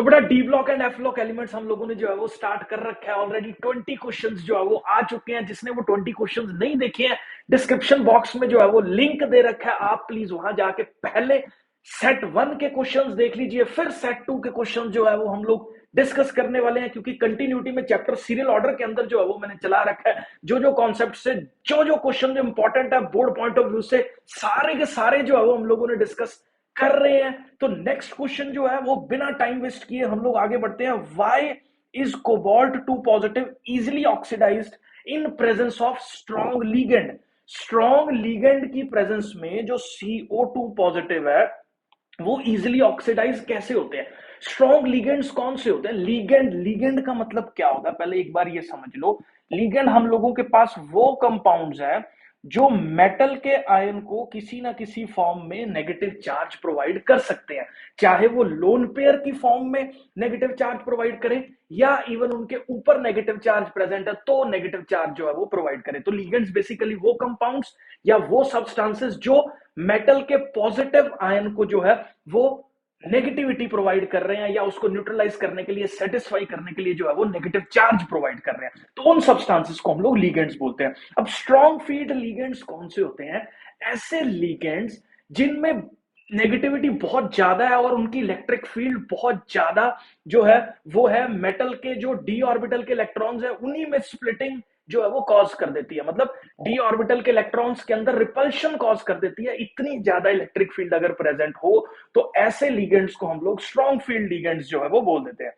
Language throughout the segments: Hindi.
तो बेटा D block and F block elements हम लोगों ने जो है वो स्टार्ट कर रखा है ऑलरेडी। 20 क्वेश्चंस जो है वो आ चुके हैं। जिसने वो 20 क्वेश्चंस नहीं देखे हैं, डिस्क्रिप्शन बॉक्स में जो है वो लिंक दे रखा है, आप प्लीज वहां जाके पहले सेट 1 के क्वेश्चंस देख लीजिए, फिर सेट 2 के क्वेश्चन जो है वो हम लोग डिस्कस करने वाले हैं। क्योंकि कंटिन्यूटी में चैप्टर सीरियल ऑर्डर के अंदर जो है वो मैंने चला रखा है। जो कॉन्सेप्ट से जो क्वेश्चन इंपॉर्टेंट है बोर्ड पॉइंट ऑफ व्यू से, सारे के सारे जो है वो हम लोगों ने डिस्कस कर रहे हैं। तो नेक्स्ट क्वेश्चन जो है वो बिना टाइम वेस्ट किए हम लोग आगे बढ़ते हैं। Why is cobalt 2 positive easily oxidised in presence of strong ligand? Strong ligand की प्रेजेंस में जो CO2 पॉजिटिव है वो इजिली ऑक्सीडाइज कैसे होते हैं? स्ट्रॉन्ग लीगेंड्स कौन से होते हैं? लीगेंड का मतलब क्या होता है, पहले एक बार ये समझ लो। लीगेंड हम लोगों के पास वो कंपाउंड्स है जो मेटल के आयन को किसी ना किसी फॉर्म में नेगेटिव चार्ज प्रोवाइड कर सकते हैं। चाहे वो लोन पेयर की फॉर्म में नेगेटिव चार्ज प्रोवाइड करें, या इवन उनके ऊपर नेगेटिव चार्ज प्रेजेंट है तो नेगेटिव चार्ज जो है वो प्रोवाइड करें। तो लीगेंड्स बेसिकली वो कंपाउंड्स या वो सब्सटेंसेस जो मेटल के पॉजिटिव आयन को जो है वो नेगेटिविटी प्रोवाइड कर रहे हैं, या उसको न्यूट्रलाइज करने के लिए, सेटिस्फाई करने के लिए जो है वो नेगेटिव चार्ज प्रोवाइड कर रहे हैं। तो उन सब्सटेंसेस को हम लोग लीगेंड्स बोलते हैं। अब स्ट्रॉन्ग फील्ड लीगेंड्स कौन से होते हैं? ऐसे लीगेंड्स जिनमें नेगेटिविटी बहुत ज्यादा है और उनकी इलेक्ट्रिक फील्ड बहुत ज्यादा जो है वो है मेटल के जो डी ऑर्बिटल के इलेक्ट्रॉन्स है उन्हीं में स्प्लिटिंग जो है वो कॉज कर देती है। मतलब डी ऑर्बिटल के इलेक्ट्रॉन्स के अंदर रिपल्शन कॉज कर देती है, इतनी ज्यादा इलेक्ट्रिक फील्ड अगर प्रेजेंट हो तो ऐसे लीगेंड्स को हम लोग स्ट्रॉन्ग फील्ड लीगेंड्स जो है वो बोल देते हैं।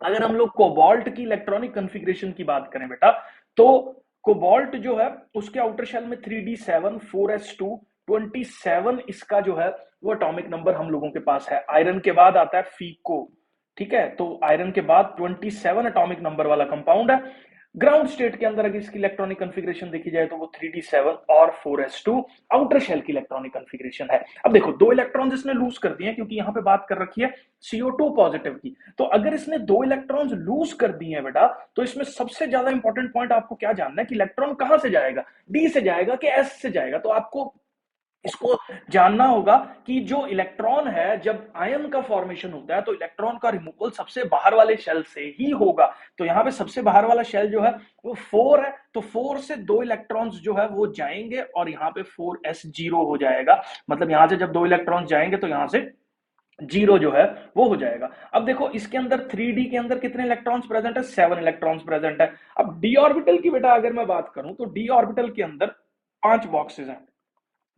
अगर हम लोग कोबाल्ट की इलेक्ट्रॉनिक कॉन्फ़िगरेशन की बात करें बेटा, तो कोबाल्ट जो है उसके आउटर शेल में 3d7 4s2 27 इसका जो है वो एटॉमिक नंबर हम लोगों के पास है। आयरन के बाद आता है फीको, ठीक है, तो आयरन के बाद 27 एटॉमिक नंबर वाला कंपाउंड है। ग्राउंड स्टेट के अंदर अगर इसकी इलेक्ट्रॉनिक कॉन्फ़िगरेशन देखी जाए तो वो 3d7 और 4s2 आउटर शेल की इलेक्ट्रॉनिक कॉन्फ़िगरेशन है। अब देखो दो इलेक्ट्रॉन्स इसने लूज कर दिए हैं, क्योंकि यहां पे बात कर रखी है CO2 पॉजिटिव की। तो अगर इसने दो इलेक्ट्रॉन्स लूज कर दिए हैं बेटा, तो इसमें सबसे ज्यादा इंपॉर्टेंट पॉइंट आपको क्या जानना है कि इलेक्ट्रॉन कहां से जाएगा, डी से जाएगा कि एस से जाएगा। तो आपको इसको जानना होगा कि जो इलेक्ट्रॉन है जब आयन का फॉर्मेशन होता है तो इलेक्ट्रॉन का रिमूवल सबसे बाहर वाले शेल से ही होगा। तो यहां पे सबसे बाहर वाला शेल जो है वो 4 है, तो 4 से दो इलेक्ट्रॉन्स जो है वो जाएंगे और यहाँ पे 4s0 हो जाएगा। मतलब यहां से जब दो इलेक्ट्रॉन्स जाएंगे तो यहां से 0 जो है वो हो जाएगा। अब देखो इसके अंदर 3d के अंदर कितने इलेक्ट्रॉन्स प्रेजेंट है? 7 इलेक्ट्रॉन्स प्रेजेंट है। अब डी ऑर्बिटल की बेटा अगर मैं बात करूं तो डी ऑर्बिटल के अंदर 5 बॉक्सेस हैं,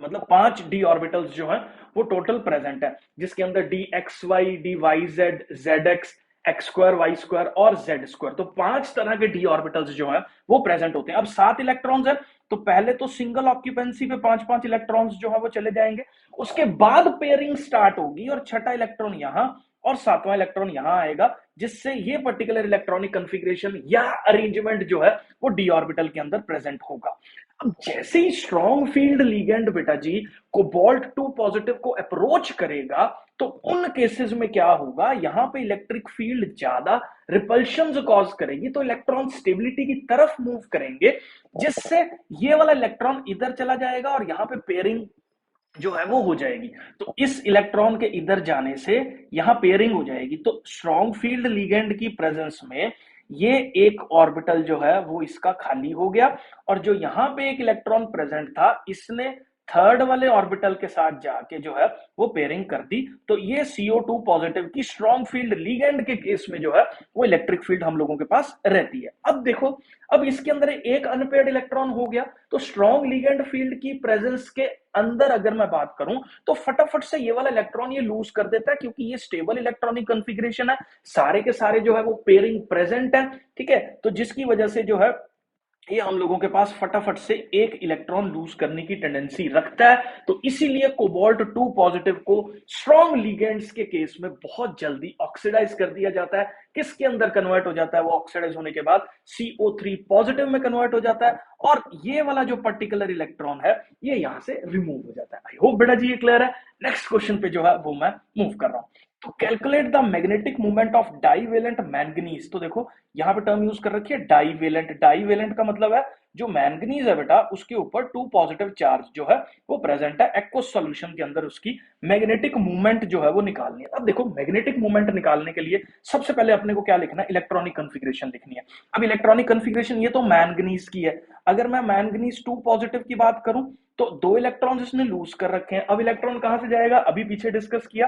मतलब 5 डी ऑर्बिटल्स जो है वो टोटल प्रेजेंट है, जिसके अंदर d x y, d y z, z x, x square, y square और जेड स्क्वायर। तो 5 तरह के डी ऑर्बिटल्स जो है वो प्रेजेंट होते हैं। अब 7 इलेक्ट्रॉन्स है, तो पहले तो सिंगल ऑक्यूपेंसी पे 5-5 इलेक्ट्रॉन्स जो है वो चले जाएंगे, उसके बाद पेयरिंग स्टार्ट होगी और छठा इलेक्ट्रॉन यहां और सातवां इलेक्ट्रॉन यहां आएगा, जिससे ये पर्टिकुलर इलेक्ट्रॉनिक कॉन्फ़िगरेशन या अरेंजमेंट जो है वो डी ऑर्बिटल के अंदर प्रेजेंट होगा। अब जैसे ही स्ट्रॉन्ग फील्ड लीगेंड बेटा जी कोबाल्ट 2 पॉजिटिव को अप्रोच करेगा, तो उन केसेस में क्या होगा, यहां पे इलेक्ट्रिक फील्ड ज्यादा रिपल्शन कॉज करेगी, तो इलेक्ट्रॉन स्टेबिलिटी की तरफ मूव करेंगे, जिससे ये वाला इलेक्ट्रॉन इधर चला जाएगा और यहां पे पेयरिंग जो है वो हो जाएगी। तो इस इलेक्ट्रॉन के इधर जाने से यहां पेयरिंग हो जाएगी। तो स्ट्रॉन्ग फील्ड लीगेंड की प्रेजेंस में ये एक ऑर्बिटल जो है वो इसका खाली हो गया, और जो यहां पे एक इलेक्ट्रॉन प्रेजेंट था इसने थर्ड वाले ऑर्बिटल के साथ जाके जो है वो पेयरिंग कर दी। तो ये CO2 पॉजिटिव की स्ट्रॉन्ग फील्ड लीगेंड के केस में जो है वो इलेक्ट्रिक फील्ड हम लोगों के पास रहती है। अब देखो, अब इसके अंदर एक अनपेयर्ड इलेक्ट्रॉन हो गया, तो स्ट्रॉन्ग लीगेंड फील्ड की प्रेजेंस के अंदर अगर मैं बात करूं तो फटाफट से ये वाला इलेक्ट्रॉन ये लूज कर देता है, क्योंकि ये स्टेबल इलेक्ट्रॉनिक कॉन्फ़िगरेशन है, सारे के सारे जो है वो पेयरिंग प्रेजेंट है, ठीक है। तो जिसकी वजह से जो है ये हम लोगों के पास फटाफट से एक इलेक्ट्रॉन लूज करने की टेंडेंसी रखता है। तो इसीलिए कोबाल्ट 2 पॉजिटिव को स्ट्रॉन्ग लीगेंड्स के केस में बहुत जल्दी ऑक्सीडाइज कर दिया जाता है। किसके अंदर कन्वर्ट हो जाता है? वो ऑक्सीडाइज होने के बाद CO3 पॉजिटिव में कन्वर्ट हो जाता है, और ये वाला जो पर्टिकुलर इलेक्ट्रॉन है ये यहां से रिमूव हो जाता है। आई होप बेटा जी ये क्लियर है। नेक्स्ट क्वेश्चन पे जो है वो मैं मूव कर रहा हूं। तो calculate the magnetic movement of divalent manganese. तो देखो यहां पे टर्म यूज कर रखी है डाईवेलेंट। डाईवेलेंट का मतलब है जो मैंगनीज है बेटा उसके ऊपर 2 पॉजिटिव चार्ज जो है वो प्रेजेंट है। एक्वस सॉल्यूशन के अंदर उसकी मैग्नेटिक मूवमेंट जो है वो निकालनी है। अब देखो मैग्नेटिक मूवमेंट निकालने के लिए सबसे पहले अपने को क्या लिखना है, इलेक्ट्रॉनिक कन्फिग्रेशन लिखनी है। अब इलेक्ट्रॉनिक कन्फिग्रेशन ये तो मैंगनीज की है। अगर मैं मैंगनीज 2 पॉजिटिव की बात करूं तो 2 इलेक्ट्रॉन इसने लूज कर रखे हैं। अब इलेक्ट्रॉन कहां से जाएगा, अभी पीछे डिस्कस किया,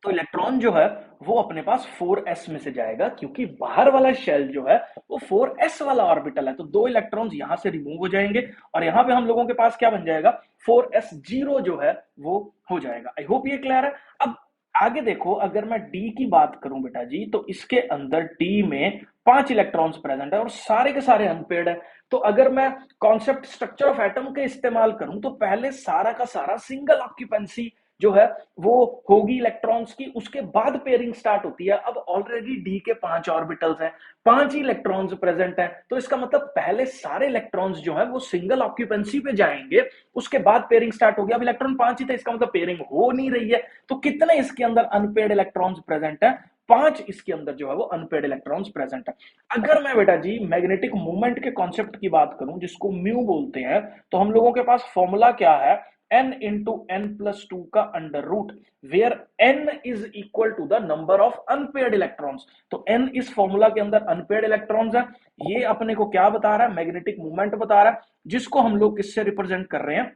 तो इलेक्ट्रॉन जो है वो अपने पास 4s में से जाएगा, क्योंकि बाहर वाला शेल जो है वो 4s वाला ऑर्बिटल है। तो 2 इलेक्ट्रॉन्स यहां से रिमूव हो जाएंगे और यहां पे हम लोगों के पास क्या बन जाएगा, 4s0 जो है वो हो जाएगा। आई होप ये क्लियर है। अब आगे देखो, अगर मैं डी की बात करूं बेटा जी, तो इसके अंदर डी में 5 इलेक्ट्रॉन्स प्रेजेंट है और सारे के सारे अनपेड है। तो अगर मैं कॉन्सेप्ट स्ट्रक्चर ऑफ एटम के इस्तेमाल करूं तो पहले सारा का सारा सिंगल ऑक्यूपेंसी जो है वो होगी इलेक्ट्रॉन्स की, उसके बाद पेयरिंग स्टार्ट होती है। अब ऑलरेडी डी के 5 ऑर्बिटल्स हैं, 5 ही इलेक्ट्रॉन्स प्रेजेंट हैं, तो इसका मतलब पहले सारे इलेक्ट्रॉन्स जो है वो सिंगल ऑक्यूपेंसी पे जाएंगे, उसके बाद पेयरिंग स्टार्ट होगी। अब इलेक्ट्रॉन 5 ही थे, इसका मतलब पेयरिंग हो नहीं रही है। तो कितने इसके अंदर अनपेड इलेक्ट्रॉन्स प्रेजेंट है, 5 इसके अंदर जो है वो अनपेड इलेक्ट्रॉन्स प्रेजेंट है। अगर मैं बेटा जी मैग्नेटिक मूवमेंट के कॉन्सेप्ट की बात करूं जिसको म्यू बोलते हैं, तो हम लोगों के पास फॉर्मूला क्या है, n इंटू n प्लस 2 का under root, where n is equal to the number of unpaired electrons. तो n इस फॉर्मूला के अंदर अनपेड इलेक्ट्रॉन्स है। ये अपने को क्या बता रहा है, मैग्नेटिक मूवमेंट बता रहा है, जिसको हम लोग किससे रिप्रेजेंट कर रहे हैं,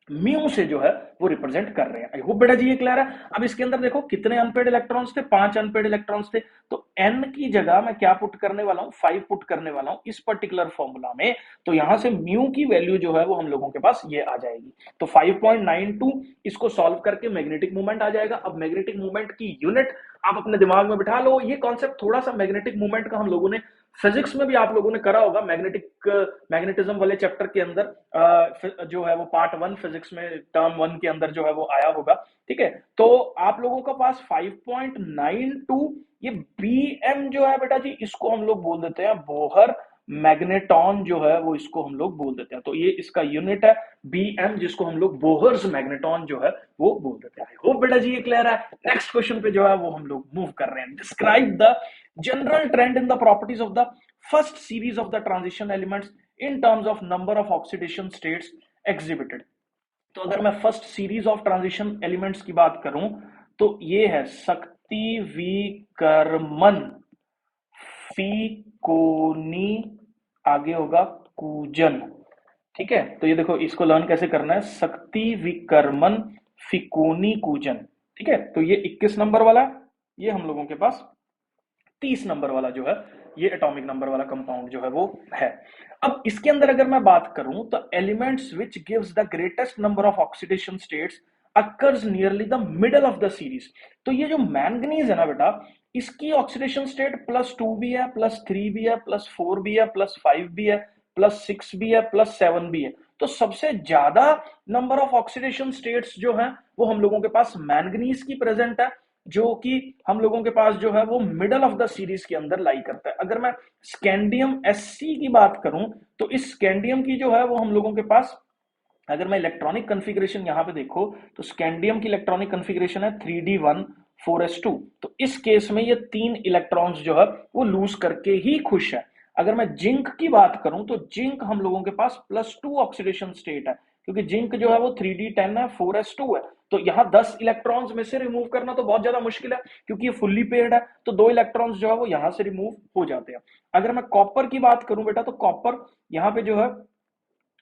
म्यू से जो है वो रिप्रेजेंट कर रहे हैं। आई होप बेटा जी ये क्लियर है। अब इसके अंदर देखो कितने अनपेड इलेक्ट्रॉन्स थे, 5 अनपेड इलेक्ट्रॉन्स थे। तो n की जगह मैं क्या पुट करने वाला हूं, 5 पुट करने वाला हूं इस पर्टिकुलर फॉर्मूला में। तो यहां से म्यू की वैल्यू जो है वो हम लोगों के पास ये आ जाएगी। तो 5.92 इसको सॉल्व करके मैग्नेटिक मूवमेंट आ जाएगा। अब मैग्नेटिक मूवमेंट की यूनिट आप अपने दिमाग में बिठा लो। ये कॉन्सेप्ट थोड़ा सा मैग्नेटिक मूवमेंट का हम लोगों ने फिजिक्स में भी आप लोगों ने करा होगा, मैग्नेटिज्म वाले चैप्टर के अंदर जो है वो पार्ट 1 फिजिक्स में टर्म 1 के अंदर जो है वो आया होगा। ठीक है, तो आप लोगों का पास 5.92 ये bm जो है बेटा जी, इसको हम लोग बोल देते हैं बोहर मैग्नेटॉन जो है वो इसको हम लोग बोल देते हैं। तो ये इसका यूनिट है bm, जिसको हम लोग बोहर्स मैग्नेटॉन जो है वो बोल देते हैं। आई होप बेटा जी ये क्लियर है। नेक्स्ट क्वेश्चन पे जो है वो हम लोग मूव कर रहे हैं। Describe the general trend in the properties of the first series of the transition elements in terms of number of oxidation states exhibited। तो अगर मैं first series of transition elements की बात करूं तो ये है शक्ति विकर्मन फिकोनी, आगे होगा कूजन। ठीक है, तो ये देखो इसको लर्न कैसे करना है, शक्ति विकर्मन फिकोनी कूजन। ठीक है, तो ये 21 नंबर वाला, ये हम लोगों के पास 30 नंबर वाला जो है ये एटॉमिक नंबर वाला कंपाउंड जो है वो है। अब इसके अंदर अगर मैं बात करूं तो elements which gives the greatest number of oxidation states occurs nearly the middle of the series. तो ये जो मैंगनीज है ना बेटा, इसकी ऑक्सीडेशन स्टेट +2 भी है, +3 भी है, +4 भी है, +5 भी है, +6 भी है, +7 भी है। तो सबसे ज्यादा नंबर ऑफ ऑक्सीडेशन स्टेट्स जो है वो हम लोगों के पास मैंगनीज की प्रेजेंट है, जो कि हम लोगों के पास जो है वो मिडल ऑफ द सीरीज के अंदर लाई करता है। अगर मैं स्कैंडियम Sc की बात करूं तो इस स्कैंडियम की जो है वो हम लोगों के पास, अगर मैं इलेक्ट्रॉनिक कन्फिग्रेशन यहां पे देखो तो स्कैंडियम की इलेक्ट्रॉनिक कन्फिग्रेशन है 3d1 4s2। तो इस केस में ये 3 इलेक्ट्रॉन्स जो है वो लूज करके ही खुश है। अगर मैं जिंक की बात करूं तो जिंक हम लोगों के पास +2 ऑक्सीडेशन स्टेट है, क्योंकि जिंक जो है वो 3d10 है 4s2 है। तो यहाँ 10 इलेक्ट्रॉन्स में से रिमूव करना तो बहुत ज्यादा मुश्किल है, क्योंकि ये फुल्ली पेयर्ड है। तो 2 इलेक्ट्रॉन्स जो है वो यहां से रिमूव हो जाते हैं। अगर मैं कॉपर की बात करूं बेटा, तो कॉपर यहाँ पे जो है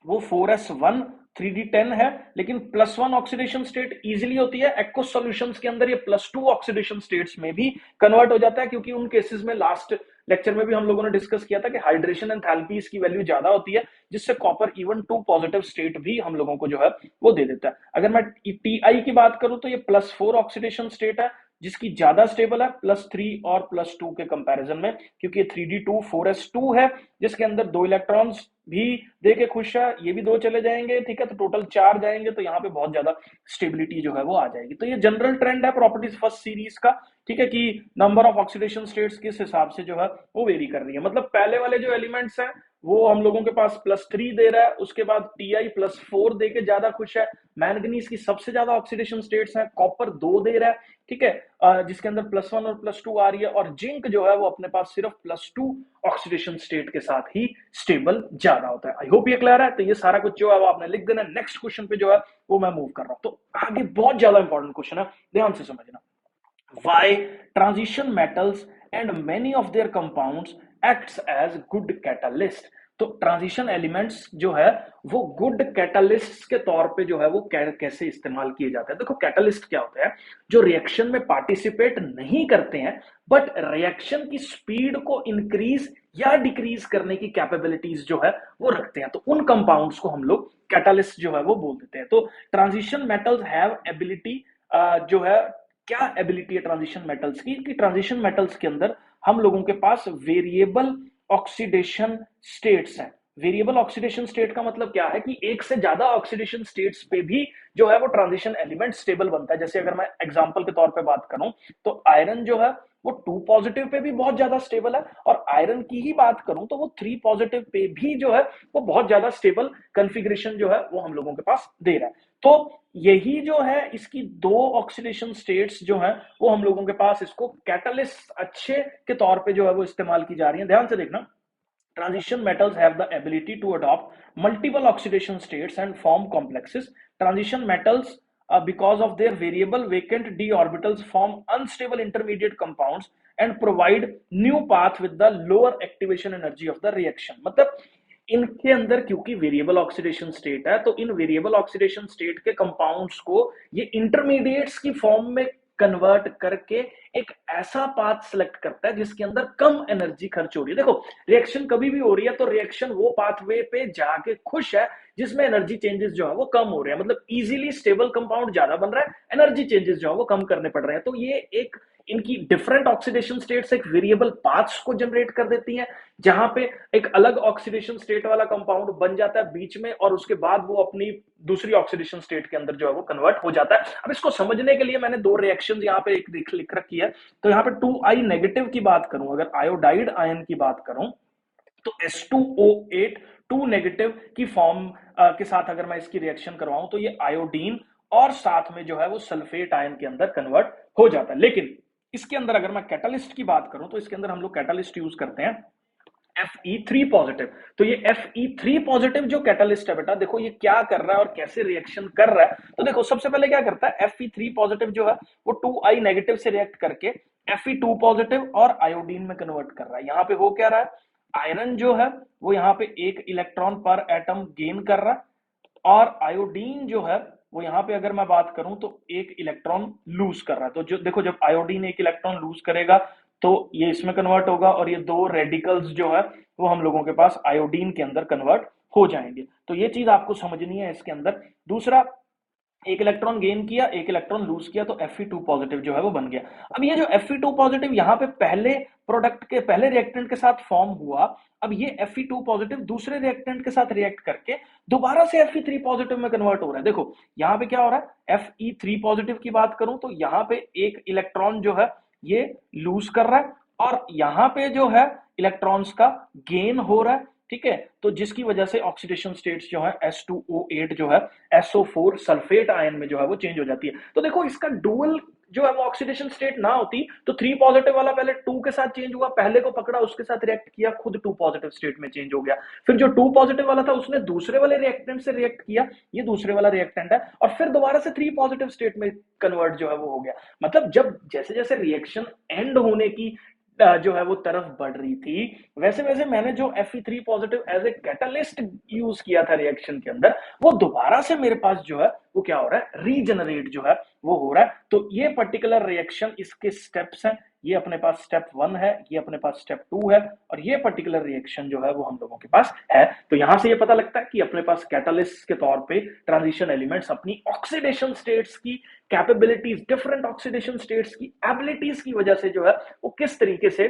वो 4s1 3d10 है, लेकिन +1 ऑक्सीडेशन स्टेट इजीली होती है। एक्वस सॉल्यूशंस के अंदर ये +2 ऑक्सीडेशन स्टेट्स में भी कन्वर्ट हो जाता है, क्योंकि उन केसेस में लास्ट लेक्चर में भी हम लोगों ने डिस्कस किया था कि हाइड्रेशन एंथैल्पीज की वैल्यू ज्यादा होती है, जिससे कॉपर इवन 2 पॉजिटिव स्टेट भी हम लोगों को जो है वो दे देता है। अगर मैं टी की बात करूं तो ये +4 ऑक्सीडेशन स्टेट है, जिसकी ज्यादा स्टेबल है +3 और +2 के कंपैरिजन में, क्योंकि ये 3d2 4s2 है, जिसके अंदर 2 इलेक्ट्रॉन्स भी दे के खुश है, ये भी 2 चले जाएंगे। ठीक है, तो टोटल 4 जाएंगे, तो यहाँ पे बहुत ज्यादा स्टेबिलिटी जो है वो आ जाएगी। तो ये जनरल ट्रेंड है प्रॉपर्टीज फर्स्ट सीरीज का, ठीक है, कि नंबर ऑफ ऑक्सीडेशन स्टेट्स किस हिसाब से जो है वो वेरी कर रही है। मतलब पहले वाले जो एलिमेंट्स हैं वो हम लोगों के पास +3 दे रहा है, उसके बाद Ti +4 दे के ज्यादा खुश है। मैंगनीज की सबसे ज्यादा ऑक्सीडेशन स्टेट्स हैं, कॉपर 2 दे रहा है, ठीक है, जिसके अंदर +1 और +2 आ रही है, और जिंक जो है वो अपने पास सिर्फ +2 ऑक्सीडेशन स्टेट के साथ ही स्टेबल ज्यादा होता है। आई होप ये क्लियर है। तो ये सारा कुछ जो है वो आपने लिख देना। नेक्स्ट क्वेश्चन पे जो है वो मैं मूव कर रहा हूं। तो आगे बहुत ज्यादा इंपॉर्टेंट क्वेश्चन है, ध्यान से समझना। Why transition metals and many of their compounds acts as good catalyst। तो ट्रांजिशन एलिमेंट्स जो है वो गुड कैटलिस्ट के तौर पे जो है वो कैसे इस्तेमाल किए जाते हैं। देखो कैटलिस्ट क्या होता है, जो रिएक्शन में पार्टिसिपेट नहीं करते हैं बट रिएक्शन की स्पीड को इंक्रीज या डिक्रीज करने की कैपेबिलिटीज जो है वो रखते हैं। तो उन कंपाउंड्स को हम लोग कैटलिस्ट जो है वो बोल देते हैं। तो ट्रांजिशन मेटल्स हैव एबिलिटी जो है, क्या एबिलिटी है ट्रांजिशन मेटल्स की, कि ट्रांजिशन मेटल्स के अंदर हम लोगों के पास वेरिएबल ऑक्सीडेशन स्टेट्स हैं। वेरिएबल ऑक्सीडेशन स्टेट का मतलब क्या है, कि एक से ज्यादा ऑक्सीडेशन स्टेट्स पे भी जो है वो ट्रांजिशन एलिमेंट स्टेबल बनता है। जैसे अगर मैं एग्जांपल के तौर पे बात करूं तो आयरन जो है वो 2 पॉजिटिव पे भी बहुत ज्यादा स्टेबल है, और आयरन की ही बात करूं तो वो 3 पॉजिटिव पे भी जो है वो बहुत ज्यादा स्टेबल कॉन्फ़िगरेशन जो है वो हम लोगों के पास दे रहा है। तो यही जो है इसकी 2 ऑक्सीडेशन स्टेट्स जो है वो हम लोगों के पास इसको कैटलिस्ट अच्छे के तौर पे जो है वो इस्तेमाल की जा रही है। ध्यान से देखना, transition metals have the ability to adopt multiple oxidation states and form complexes. Transition metals, because of their variable vacant d orbitals, form unstable intermediate compounds and provide new path with the lower activation energy of the reaction। मतलब इनके अंदर क्योंकि वेरिएबल ऑक्सीडेशन स्टेट है, तो इन वेरिएबल ऑक्सीडेशन स्टेट के कंपाउंड्स को ये इंटरमीडिएट्स की फॉर्म में कन्वर्ट करके एक ऐसा पाथ सिलेक्ट करता है जिसके अंदर कम एनर्जी खर्च हो रही है। देखो रिएक्शन कभी भी हो रही है तो रिएक्शन वो पाथवे पे जाके खुश है जिसमें एनर्जी चेंजेस जो है वो कम हो रहे हैं। मतलब इजीली स्टेबल कंपाउंड ज्यादा बन रहा है, एनर्जी चेंजेस जो है वो कम करने पड़ रहे हैं। तो ये एक इनकी डिफरेंट ऑक्सीडेशन स्टेट्स एक वेरिएबल पाथ्स को जनरेट कर देती हैं, जहां पे एक अलग ऑक्सीडेशन स्टेट वाला कंपाउंड बन जाता है बीच में, और उसके बाद वो अपनी दूसरी ऑक्सीडेशन स्टेट के अंदर जो है वो कन्वर्ट हो जाता है। अब इसको समझने के लिए मैंने 2 रिएक्शंस यहाँ पे एक लिख रखी है। तो यहाँ पे 2I नेगेटिव की बात करूं, अगर आयोडाइड आयन की बात करूं तो H2O8 2 नेगेटिव की फॉर्म के साथ अगर मैं इसकी रिएक्शन करवाऊं तो ये आयोडीन और साथ में जो है वो सल्फेट आयन के अंदर कन्वर्ट हो जाता है। लेकिन इसके अंदर अगर मैं कैटलिस्ट की बात करूं तो इसके अंदर हम लोग कैटलिस्ट यूज करते हैं Fe3 पॉजिटिव। तो ये Fe3 पॉजिटिव जो कैटलिस्ट है बेटा, देखो ये क्या कर रहा है और कैसे रिएक्शन कर रहा है। तो देखो सबसे पहले क्या करता है, Fe3 पॉजिटिव जो है वो 2I नेगेटिव से रिएक्ट करके Fe2 पॉजिटिव और आयोडीन में कन्वर्ट कर रहा है। यहाँ पे हो क्या रहा है, आयरन जो है वो यहाँ पे 1 इलेक्ट्रॉन पर एटम गेन कर रहा है, और आयोडीन जो है वो यहाँ पे अगर मैं बात करूं तो 1 इलेक्ट्रॉन लूज कर रहा है। तो जो देखो जब आयोडीन 1 इलेक्ट्रॉन लूज करेगा तो ये इसमें कन्वर्ट होगा, और ये 2 रेडिकल्स जो है वो हम लोगों के पास आयोडीन के अंदर कन्वर्ट हो जाएंगे। तो ये चीज आपको समझनी है इसके अंदर। दूसरा, 1 इलेक्ट्रॉन गेन किया, 1 इलेक्ट्रॉन लूज किया, तो Fe2 पॉजिटिव जो है वो बन गया। अब ये जो Fe2 पॉजिटिव यहाँ पे पहले प्रोडक्ट के पहले रिएक्टेंट के साथ फॉर्म हुआ, अब ये Fe2 पॉजिटिव दूसरे रिएक्टेंट के साथ रिएक्ट करके दोबारा से Fe3 पॉजिटिव में कन्वर्ट हो रहा है। देखो यहाँ पे क्या हो रहा है, Fe3 पॉजिटिव की बात करूं तो यहाँ पे 1 इलेक्ट्रॉन जो है ये लूज कर रहा है, और यहाँ पे जो है इलेक्ट्रॉन्स का गेन हो रहा है, ठीक है। तो जिसकी वजह से ऑक्सीडेशन स्टेट्स जो है H2O8 जो है SO4 सल्फेट आयन में जो है वो चेंज हो जाती है। तो देखो इसका डुअल जो है वो ऑक्सीडेशन स्टेट ना होती तो 3 पॉजिटिव वाला पहले 2 के साथ चेंज हुआ, पहले को पकड़ा उसके साथ रिएक्ट किया, खुद 2 पॉजिटिव स्टेट में चेंज हो गया। फिर जो 2 पॉजिटिव वाला था उसने दूसरे वाले रिएक्टेंट से रिएक्ट किया, ये दूसरे वाला रिएक्टेंट है, और फिर दोबारा से 3 पॉजिटिव स्टेट में कन्वर्ट जो है वो हो गया। मतलब जब जैसे जैसे रिएक्शन एंड होने की जो है वो तरफ बढ़ रही थी, वैसे वैसे मैंने जो Fe3 positive as a catalyst use किया था रिएक्शन के अंदर, वो दोबारा से मेरे पास जो है वो क्या हो रहा है, रीजनरेट जो है वो हो रहा है। तो ये पर्टिकुलर रिएक्शन इसके स्टेप्स हैं, ये अपने पास स्टेप 1 है, ये अपने पास स्टेप 2 है, और ये पर्टिकुलर रिएक्शन जो है वो हम लोगों के पास है। तो यहां से ये पता लगता है कि अपने पास कैटलिस्ट के तौर पे ट्रांजिशन एलिमेंट्स अपनी ऑक्सीडेशन स्टेट्स की कैपेबिलिटीज, डिफरेंट ऑक्सीडेशन स्टेट्स की एबिलिटीज की वजह से जो है वो किस तरीके से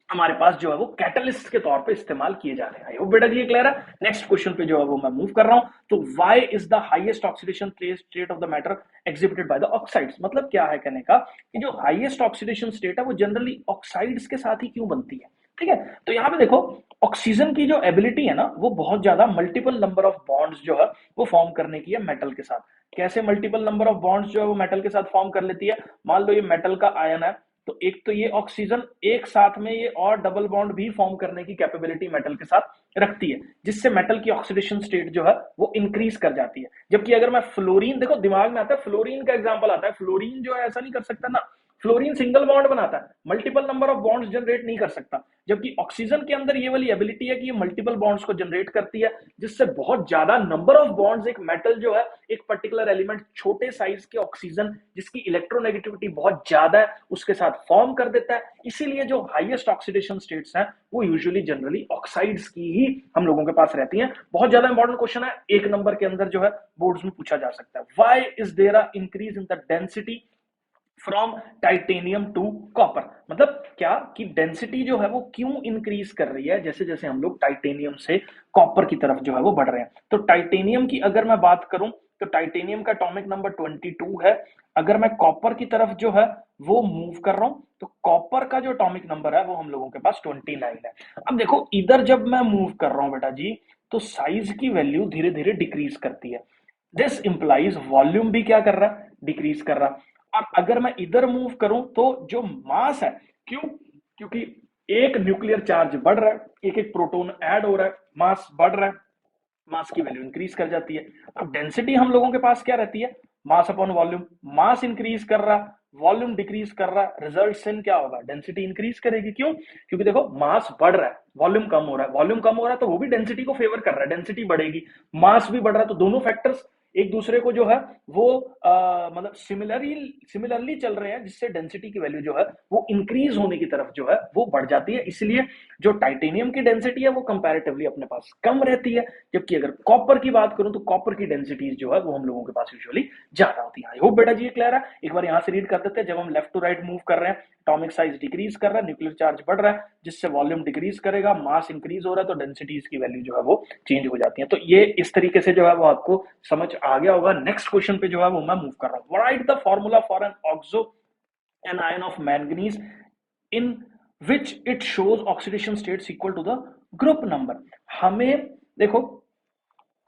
हमारे पास जो है वो कैटलिस्ट के तौर पे इस्तेमाल किए जा रहे हैं। आई होप बेटा जी ये क्लियर है। नेक्स्ट क्वेश्चन पे जो है वो मैं मूव कर रहा हूं। तो why is the highest oxidation state of the matter exhibited by the oxides, मतलब क्या है कहने का कि जो हाईएस्ट ऑक्सीडेशन स्टेट है वो जनरली ऑक्साइड्स के साथ ही क्यों बनती है। ठीक है, तो यहां पे देखो ऑक्सीजन की जो एबिलिटी है ना वो बहुत ज्यादा मल्टीपल नंबर ऑफ बॉन्ड्स जो है वो फॉर्म करने की है मेटल के साथ। कैसे मल्टीपल नंबर ऑफ बॉन्ड्स जो है वो मेटल के साथ फॉर्म कर लेती है, मान लो ये मेटल का आयन है, तो एक तो ये ऑक्सीजन एक साथ में ये और डबल बॉन्ड भी फॉर्म करने की कैपेबिलिटी मेटल के साथ रखती है, जिससे मेटल की ऑक्सीडेशन स्टेट जो है वो इंक्रीज कर जाती है। जबकि अगर मैं फ्लोरीन, देखो दिमाग में आता है फ्लोरीन का एग्जांपल आता है, फ्लोरीन जो है ऐसा नहीं कर सकता ना, फ्लोरीन सिंगल बॉन्ड बनाता है, multiple number of bonds generate नहीं कर सकता। जबकि ऑक्सीजन के अंदर ये वाली एबिलिटी है कि ये मल्टीपल बॉन्ड्स को जनरेट करती है, जिससे बहुत ज्यादा नंबर ऑफ बॉन्ड्स एक मेटल जो है, एक पर्टिकुलर एलिमेंट छोटे साइज के ऑक्सीजन जिसकी इलेक्ट्रोनेगेटिविटी बहुत ज्यादा है उसके साथ फॉर्म कर देता है। इसीलिए जो हाईएस्ट ऑक्सीडेशन स्टेट्स हैं वो यूजुअली जनरली ऑक्साइड्स की ही हम लोगों के पास रहती हैं। बहुत ज्यादा इंपॉर्टेंट क्वेश्चन है, एक नंबर के अंदर जो है बोर्ड्स में पूछा जा सकता है। Why is there a increase in the density from titanium to copper, मतलब क्या कि डेंसिटी जो है वो क्यों इंक्रीज कर रही है जैसे जैसे हम लोग टाइटेनियम से कॉपर की तरफ जो है वो बढ़ रहे हैं। तो टाइटेनियम की अगर मैं बात करूं तो टाइटेनियम का एटॉमिक नंबर 22 है। अगर मैं कॉपर की तरफ जो है वो मूव कर रहा हूं तो कॉपर का जो एटॉमिक नंबर है वो हम लोगों के पास 29 है। अब देखो इधर जब मैं मूव कर रहा हूं बेटा जी तो साइज की वैल्यू धीरे धीरे डिक्रीज करती है, दिस इंप्लाइज वॉल्यूम भी क्या कर रहा है, डिक्रीज कर रहा है। और अगर मैं इधर मूव करूं तो जो मास है, क्यों, क्योंकि एक न्यूक्लियर चार्ज बढ़ रहा है, एक एक प्रोटॉन ऐड हो रहा है, मास बढ़ रहा है, मास की वैल्यू इंक्रीज कर जाती है। अब डेंसिटी हम लोगों के पास क्या रहती है, मास अपॉन वॉल्यूम, मास इंक्रीज कर रहा, वॉल्यूम डिक्रीज कर रहा, रिजल्ट इन क्या होगा, डेंसिटी इंक्रीज करेगी। क्यों, क्योंकि देखो मास बढ़ रहा है, वॉल्यूम कम हो रहा है, वॉल्यूम कम हो रहा है तो वो भी डेंसिटी को फेवर कर रहा है, डेंसिटी बढ़ेगी, मास भी बढ़ रहा है, तो दोनों फैक्टर्स एक दूसरे को जो है वो मतलब सिमिलरली चल रहे हैं, जिससे डेंसिटी की वैल्यू जो है वो इंक्रीज होने की तरफ जो है वो बढ़ जाती है। इसलिए जो टाइटेनियम की डेंसिटी है वो कंपैरेटिवली अपने पास कम रहती है, जबकि अगर कॉपर की बात करूं तो कॉपर की डेंसिटीज जो है वो हम लोगों के पास यूजुअली ज्यादा होती है। आई होप बेटा जी ये क्लियर है। एक बार यहां से रीड कर देते हैं, जब हम लेफ्ट टू राइट मूव कर रहे हैं एटॉमिक साइज डिक्रीज कर रहा है, न्यूक्लियर चार्ज बढ़ रहा है, जिससे वॉल्यूम डिक्रीज करेगा, मास इंक्रीज हो रहा है, तो डेंसिटीज की वैल्यू जो है वो चेंज हो जाती है। तो ये इस तरीके से जो है वो आपको समझ आ गया होगा। नेक्स्ट क्वेश्चन पे जो है वो मैं मूव कर रहा हूं। Write the formula for an oxo anion of manganese in which it shows oxidation states equal to the group number. हमें देखो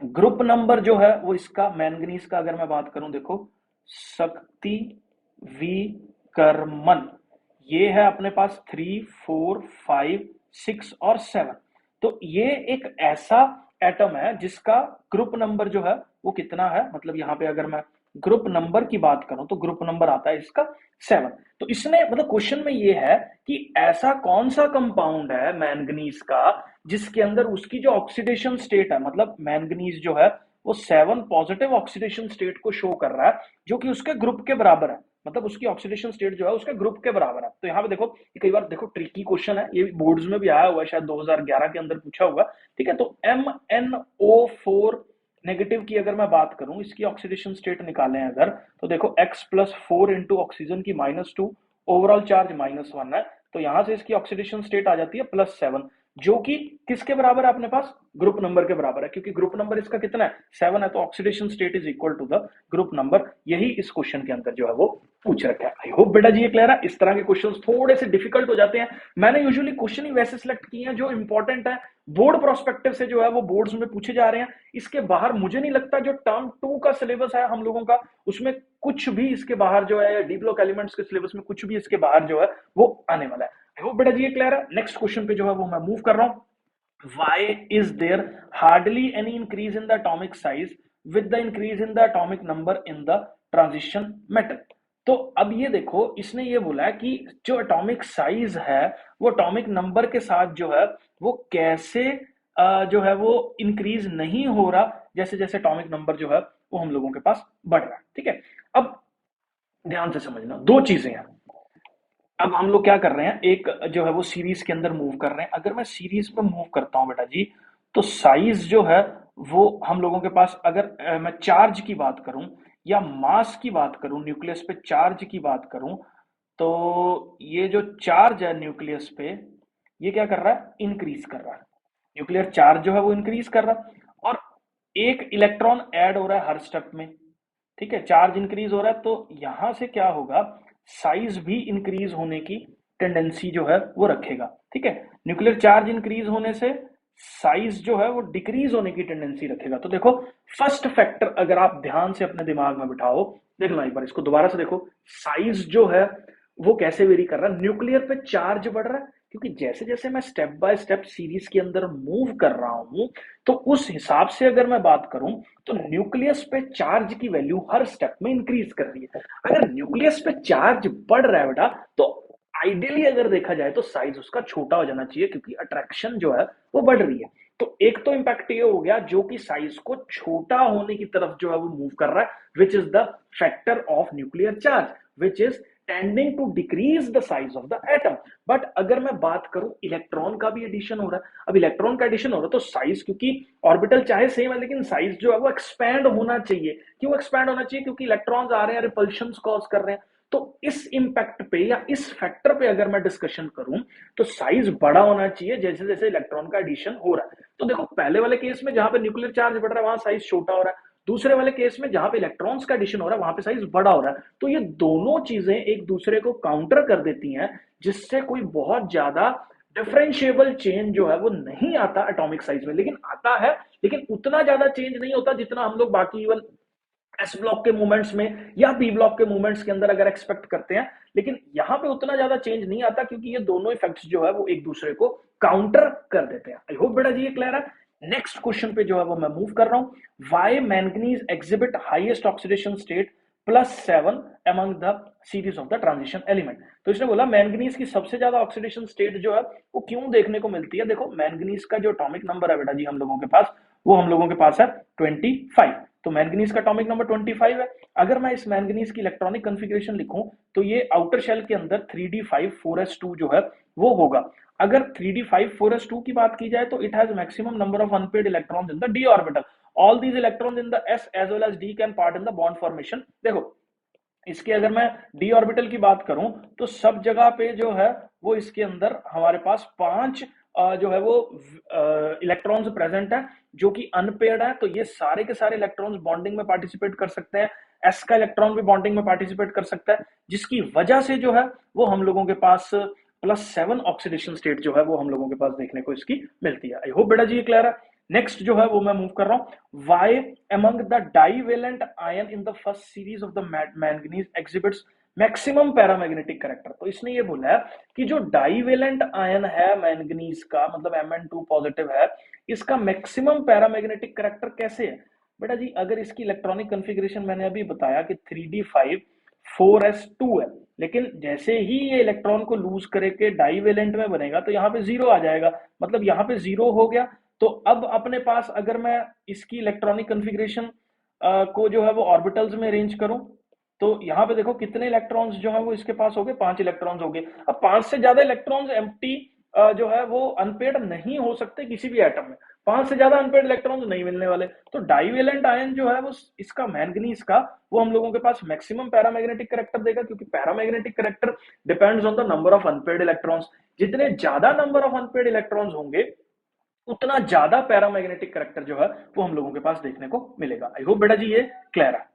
ग्रुप नंबर जो है वो इसका मैंगनीज का अगर मैं बात करूं, देखो शक्ति विकर्मन ये है अपने पास 3 4 5 6 और 7। तो ये एक ऐसा एटम है जिसका ग्रुप नंबर जो है वो कितना है, मतलब यहां पे अगर मैं ग्रुप नंबर की बात करूं तो ग्रुप नंबर आता है इसका 7। तो इसने मतलब क्वेश्चन में ये है कि ऐसा कौन सा कंपाउंड है मैंगनीज का जिसके अंदर उसकी जो ऑक्सीडेशन स्टेट है, मतलब मैंगनीज जो है वो 7 पॉजिटिव ऑक्सीडेशन स्टेट को शो कर रहा है जो कि उसके ग्रुप के बराबर है, मतलब उसकी ऑक्सीडेशन स्टेट जो है उसके ग्रुप के बराबर है। तो यहाँ पे देखो कई बार देखो ट्रिकी क्वेश्चन है, ये बोर्ड्स में भी आया हुआ है, शायद 2011 के अंदर पूछा हुआ। ठीक है, तो MnO4 नेगेटिव की अगर मैं बात करूं, इसकी ऑक्सीडेशन स्टेट निकालें अगर, तो देखो X+4 इंटू ऑक्सीजन की -2, ओवरऑल चार्ज -1 है, तो यहां से इसकी ऑक्सीडेशन स्टेट आ जाती है +7, जो कि किसके बराबर है अपने पास, ग्रुप नंबर के बराबर है, क्योंकि ग्रुप नंबर इसका कितना है 7 है, तो oxidation state is equal to the group number. यही इस क्वेश्चन के अंदर जो है वो पूछ रखा है। आई होप बेटा जी ये क्लियर है। इस तरह के क्वेश्चंस थोड़े से डिफिकल्ट हो जाते हैं, मैंने यूजुअली क्वेश्चन ही वैसे सिलेक्ट किए हैं जो इंपॉर्टेंट है, बोर्ड प्रोस्पेक्टिव से जो है वो बोर्ड्स में पूछे जा रहे हैं। इसके बाहर मुझे नहीं लगता जो टर्म 2 का सिलेबस है हम लोगों का उसमें कुछ भी इसके बाहर जो है, डी ब्लॉक एलिमेंट्स के सिलेबस में कुछ भी इसके बाहर जो है वो आने वाला है। आई होप बेटा जी ये क्लियर है। नेक्स्ट क्वेश्चन पे जो है वो मैं मूव कर रहा हूं। Why is there hardly any increase in the atomic size with the increase in the atomic number in the transition metal? तो अब ये देखो इसने ये बोला कि जो एटॉमिक साइज है वो एटॉमिक नंबर के साथ जो है वो कैसे जो है वो इंक्रीज नहीं हो रहा जैसे जैसे एटॉमिक नंबर जो है वो हम लोगों के पास बढ़ रहा है। ठीक है, अब ध्यान से समझना दो चीजें हैं। अब हम लोग क्या कर रहे हैं, एक जो है वो सीरीज के अंदर मूव कर रहे हैं। अगर मैं सीरीज में मूव करता हूं बेटा जी तो साइज जो है वो हम लोगों के पास, अगर मैं चार्ज की बात करूं या मास की बात करूं, न्यूक्लियस पे चार्ज की बात करूं, तो ये जो चार्ज है न्यूक्लियस पे ये क्या कर रहा है, इंक्रीज कर रहा है, न्यूक्लियर चार्ज जो है वो इंक्रीज कर रहा है, और एक इलेक्ट्रॉन ऐड हो रहा है हर स्टेप में, ठीक है, चार्ज इंक्रीज हो रहा है, तो यहां से क्या होगा, साइज भी इंक्रीज होने की टेंडेंसी जो है वो रखेगा, ठीक है, न्यूक्लियर चार्ज इंक्रीज होने से साइज जो है वो डिक्रीज होने की टेंडेंसी रखेगा। तो देखो फर्स्ट फैक्टर अगर आप ध्यान से अपने दिमाग में बिठाओ, देखना एक बार इसको दोबारा से देखो, साइज जो है वो कैसे वेरी कर रहा है, न्यूक्लियर पे चार्ज बढ़ रहा है, क्योंकि जैसे जैसे मैं स्टेप बाय स्टेप सीरीज के अंदर मूव कर रहा हूं, तो उस हिसाब से अगर मैं बात करूं तो न्यूक्लियस पे चार्ज की वैल्यू हर स्टेप में इंक्रीज कर रही है। अगर न्यूक्लियस पे चार्ज बढ़ रहा है बेटा, तो आइडियली अगर देखा जाए तो साइज उसका छोटा हो जाना चाहिए, क्योंकि अट्रैक्शन जो है वो बढ़ रही है। तो एक तो इंपैक्ट ये हो गया जो कि साइज को छोटा होने की तरफ जो है वो मूव कर रहा है, which is the factor of nuclear charge, which is tending to decrease the size of the atom. But अगर मैं बात करूं इलेक्ट्रॉन का भी एडिशन हो रहा है, अब इलेक्ट्रॉन का एडिशन हो रहा है तो साइज, क्योंकि ऑर्बिटल चाहे सेम है लेकिन साइज जो है वो एक्सपैंड होना चाहिए। क्यों एक्सपैंड होना चाहिए, क्योंकि इलेक्ट्रॉन्स आ रहे हैं, रिपल्शन कॉज कर रहे हैं। तो इस इंपैक्ट पे या इस फैक्टर पे अगर मैं डिस्कशन करूं तो साइज बड़ा होना चाहिए जैसे जैसे इलेक्ट्रॉन का एडिशन हो रहा है। तो देखो पहले वाले केस में जहां पे न्यूक्लियर चार्ज बढ़ रहा है वहां साइज छोटा हो रहा है, दूसरे वाले केस में जहां पे इलेक्ट्रॉन्स का एडिशन हो रहा है वहां पे साइज बड़ा हो रहा है। तो ये दोनों चीजें एक दूसरे को काउंटर कर देती हैं, जिससे कोई बहुत ज्यादा डिफरेंशिएबल चेंज जो है वो नहीं आता एटॉमिक साइज में, लेकिन आता है, लेकिन उतना ज्यादा चेंज नहीं होता जितना हम लोग बाकी इवन एस ब्लॉक के मूवमेंट्स में या पी ब्लॉक के मूवमेंट्स के अंदर अगर एक्सपेक्ट करते हैं। लेकिन यहां पे उतना ज्यादा चेंज नहीं आता, क्योंकि ये दोनों इफेक्ट्स जो है वो एक दूसरे को काउंटर कर देते हैं। आई होप बेटा जी ये क्लियर है। नेक्स्ट क्वेश्चन पे जो है वो मैं मूव कर रहा हूं, why manganese exhibit highest oxidation state +7 among the series of the transition element. तो इसने बोला मैंगनीज की सबसे ज्यादा ऑक्सीडेशन स्टेट जो है वो क्यों देखने को मिलती है। देखो मैंगनीज का जो एटॉमिक नंबर है बेटा जी हम लोगों के पास, वो हम लोगों के पास है 25। तो मैंगनीज का एटॉमिक नंबर 25 है। अगर मैं इस मैंगनीज की इलेक्ट्रॉनिक कॉन्फ़िगरेशन लिखूं तो ये आउटर शेल के अंदर 3d5 4s2 जो है वो होगा। अगर 3d5 4s2 की बात की जाए तो it has maximum number of unpaired electrons in the d orbital. All these electrons in the s as well as d can part in the bond formation. देखो इसके अगर मैं डी ऑर्बिटल की बात करूं तो सब जगह पे जो है वो इसके अंदर हमारे पास 5 जो है वो इलेक्ट्रॉन्स प्रेजेंट है जो कि अनपेयर्ड है। तो ये सारे के सारे इलेक्ट्रॉन्स बॉन्डिंग में पार्टिसिपेट कर सकते हैं, एस का इलेक्ट्रॉन भी बॉन्डिंग में पार्टिसिपेट कर सकता है, जिसकी वजह से जो है वो हम लोगों के पास +7 ऑक्सीडेशन स्टेट जो है वो हम लोगों के पास देखने को इसकी मिलती है। आई होप बेटा जी ये क्लियर है। नेक्स्ट जो है वो मैं मूव कर रहा हूं, Y among the divalent ion in the first series of the manganese exhibits maximum paramagnetic character. तो इसने ये बोला है कि जो डाइवेलेंट आयन है मैंगनीज का, मतलब Mn2 पॉजिटिव है, इसका मैक्सिमम पैरामैग्नेटिक करेक्टर कैसे है। बेटा जी अगर इसकी इलेक्ट्रॉनिक कॉन्फ़िगरेशन मैंने अभी बताया कि 3d5 4s2 है, लेकिन जैसे ही ये इलेक्ट्रॉन को लूज करके डाइवेलेंट में बनेगा तो यहाँ पे 0 आ जाएगा, मतलब यहाँ पे 0 हो गया। तो अब अपने पास अगर मैं इसकी इलेक्ट्रॉनिक कॉन्फ़िगरेशन को जो है वो ऑर्बिटल्स में अरेंज करूं तो यहाँ पे देखो कितने इलेक्ट्रॉन्स जो है वो इसके पास हो गए, 5 इलेक्ट्रॉन्स हो गए। अब 5 से ज्यादा इलेक्ट्रॉन्स एम्प्टी जो है वो अनपेयर्ड नहीं हो सकते किसी भी एटम में, 5 से ज्यादा अनपेयर्ड इलेक्ट्रॉन्स नहीं मिलने वाले। तो डाइवेलेंट आयन जो है वो इसका मैंगनीज का वो हम लोगों के पास मैक्सिमम पैरामैग्नेटिक करेक्टर देगा, क्योंकि paramagnetic character depends on the number of unpaired electrons. जितने ज्यादा नंबर ऑफ अनपेयर्ड इलेक्ट्रॉन्स होंगे उतना ज्यादा पैरामैग्नेटिक करेक्टर जो है वो हम लोगों के पास देखने को मिलेगा। आई होप बेटा जी ये क्लियर है।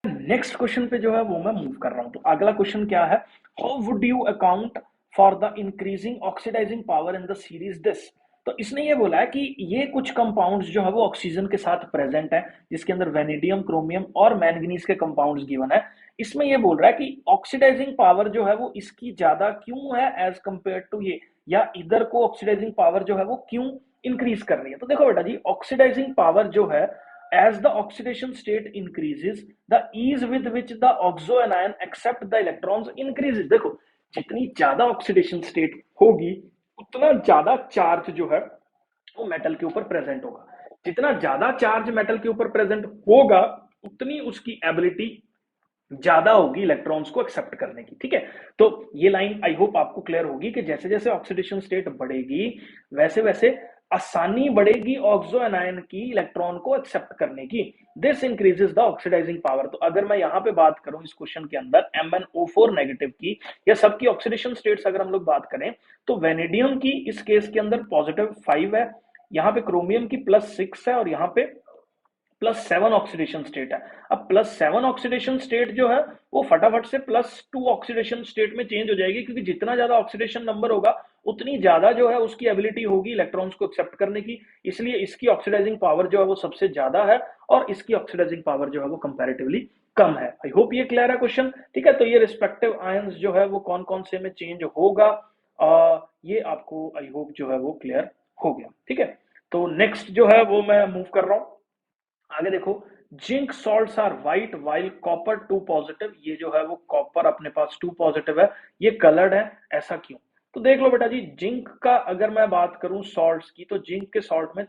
नेक्स्ट क्वेश्चन पे जो है वो मैं मूव कर रहा हूं। तो अगला क्वेश्चन क्या है, how would you account for the increasing oxidising power in the series this. तो इसने ये बोला है कि ये कुछ कंपाउंड्स जो है वो ऑक्सीजन के साथ प्रेजेंट है, जिसके अंदर वेनेडियम क्रोमियम और मैंगनीज के कंपाउंड्स गिवन है। इसमें ये बोल रहा है कि ऑक्सीडाइजिंग पावर जो है वो इसकी ज्यादा क्यों है एज कंपेयर टू ये, या इधर को ऑक्सीडाइजिंग पावर जो है वो क्यों इंक्रीज कर रही है। तो देखो बेटा जी ऑक्सीडाइजिंग पावर जो है, as the oxidation state increases the ease with which the oxo anion accept the electrons increases। देखो जितनी ज्यादा ऑक्सीडेशन स्टेट होगी उतना ज्यादा चार्ज जो है वो मेटल के ऊपर प्रेजेंट होगा, जितना ज्यादा चार्ज मेटल के ऊपर प्रेजेंट होगा उतनी उसकी एबिलिटी ज्यादा होगी इलेक्ट्रॉन्स को एक्सेप्ट करने की। ठीक है, तो ये लाइन आई होप आपको क्लियर होगी कि जैसे जैसे ऑक्सीडेशन स्टेट बढ़ेगी वैसे वैसे आसानी बढ़ेगी ऑक्सो एनायन की इलेक्ट्रॉन को एक्सेप्ट करने की। This increases the oxidising power. तो अगर मैं यहाँ पे बात करूं इस क्वेश्चन के अंदर MnO4 नेगेटिव की या सबकी ऑक्सीडेशन स्टेट्स अगर हम लोग बात करें, तो वेनेडियम की इस केस के अंदर +5 है, यहाँ पे क्रोमियम की +6 है और यहाँ पे +7 ऑक्सीडेशन स्टेट है। अब +7 ऑक्सीडेशन स्टेट जो है वो फटाफट से +2 ऑक्सीडेशन स्टेट में चेंज हो जाएगी, क्योंकि जितना ज्यादा ऑक्सीडेशन नंबर होगा उतनी ज्यादा जो है उसकी एबिलिटी होगी इलेक्ट्रॉन्स को एक्सेप्ट करने की। इसलिए इसकी ऑक्सीडाइजिंग पावर जो है वो सबसे ज्यादा है और इसकी ऑक्सीडाइजिंग पावर जो है वो कंपैरेटिवली कम है। आई होप ये क्लियर है क्वेश्चन। ठीक है, तो ये रिस्पेक्टिव आयंस जो है वो कौन कौन से में चेंज होगा, ये आपको आई होप जो है वो क्लियर हो गया। ठीक है, तो नेक्स्ट जो है वो मैं मूव कर रहा हूं आगे। देखो, zinc salts are white while copper 2 positive. ये जो है वो कॉपर अपने पास 2 पॉजिटिव है, ये कलर्ड है, ऐसा क्यों? तो देख लो बेटा जी, जिंक का अगर मैं बात करूं सॉल्ट्स की, तो जिंक के सॉल्ट में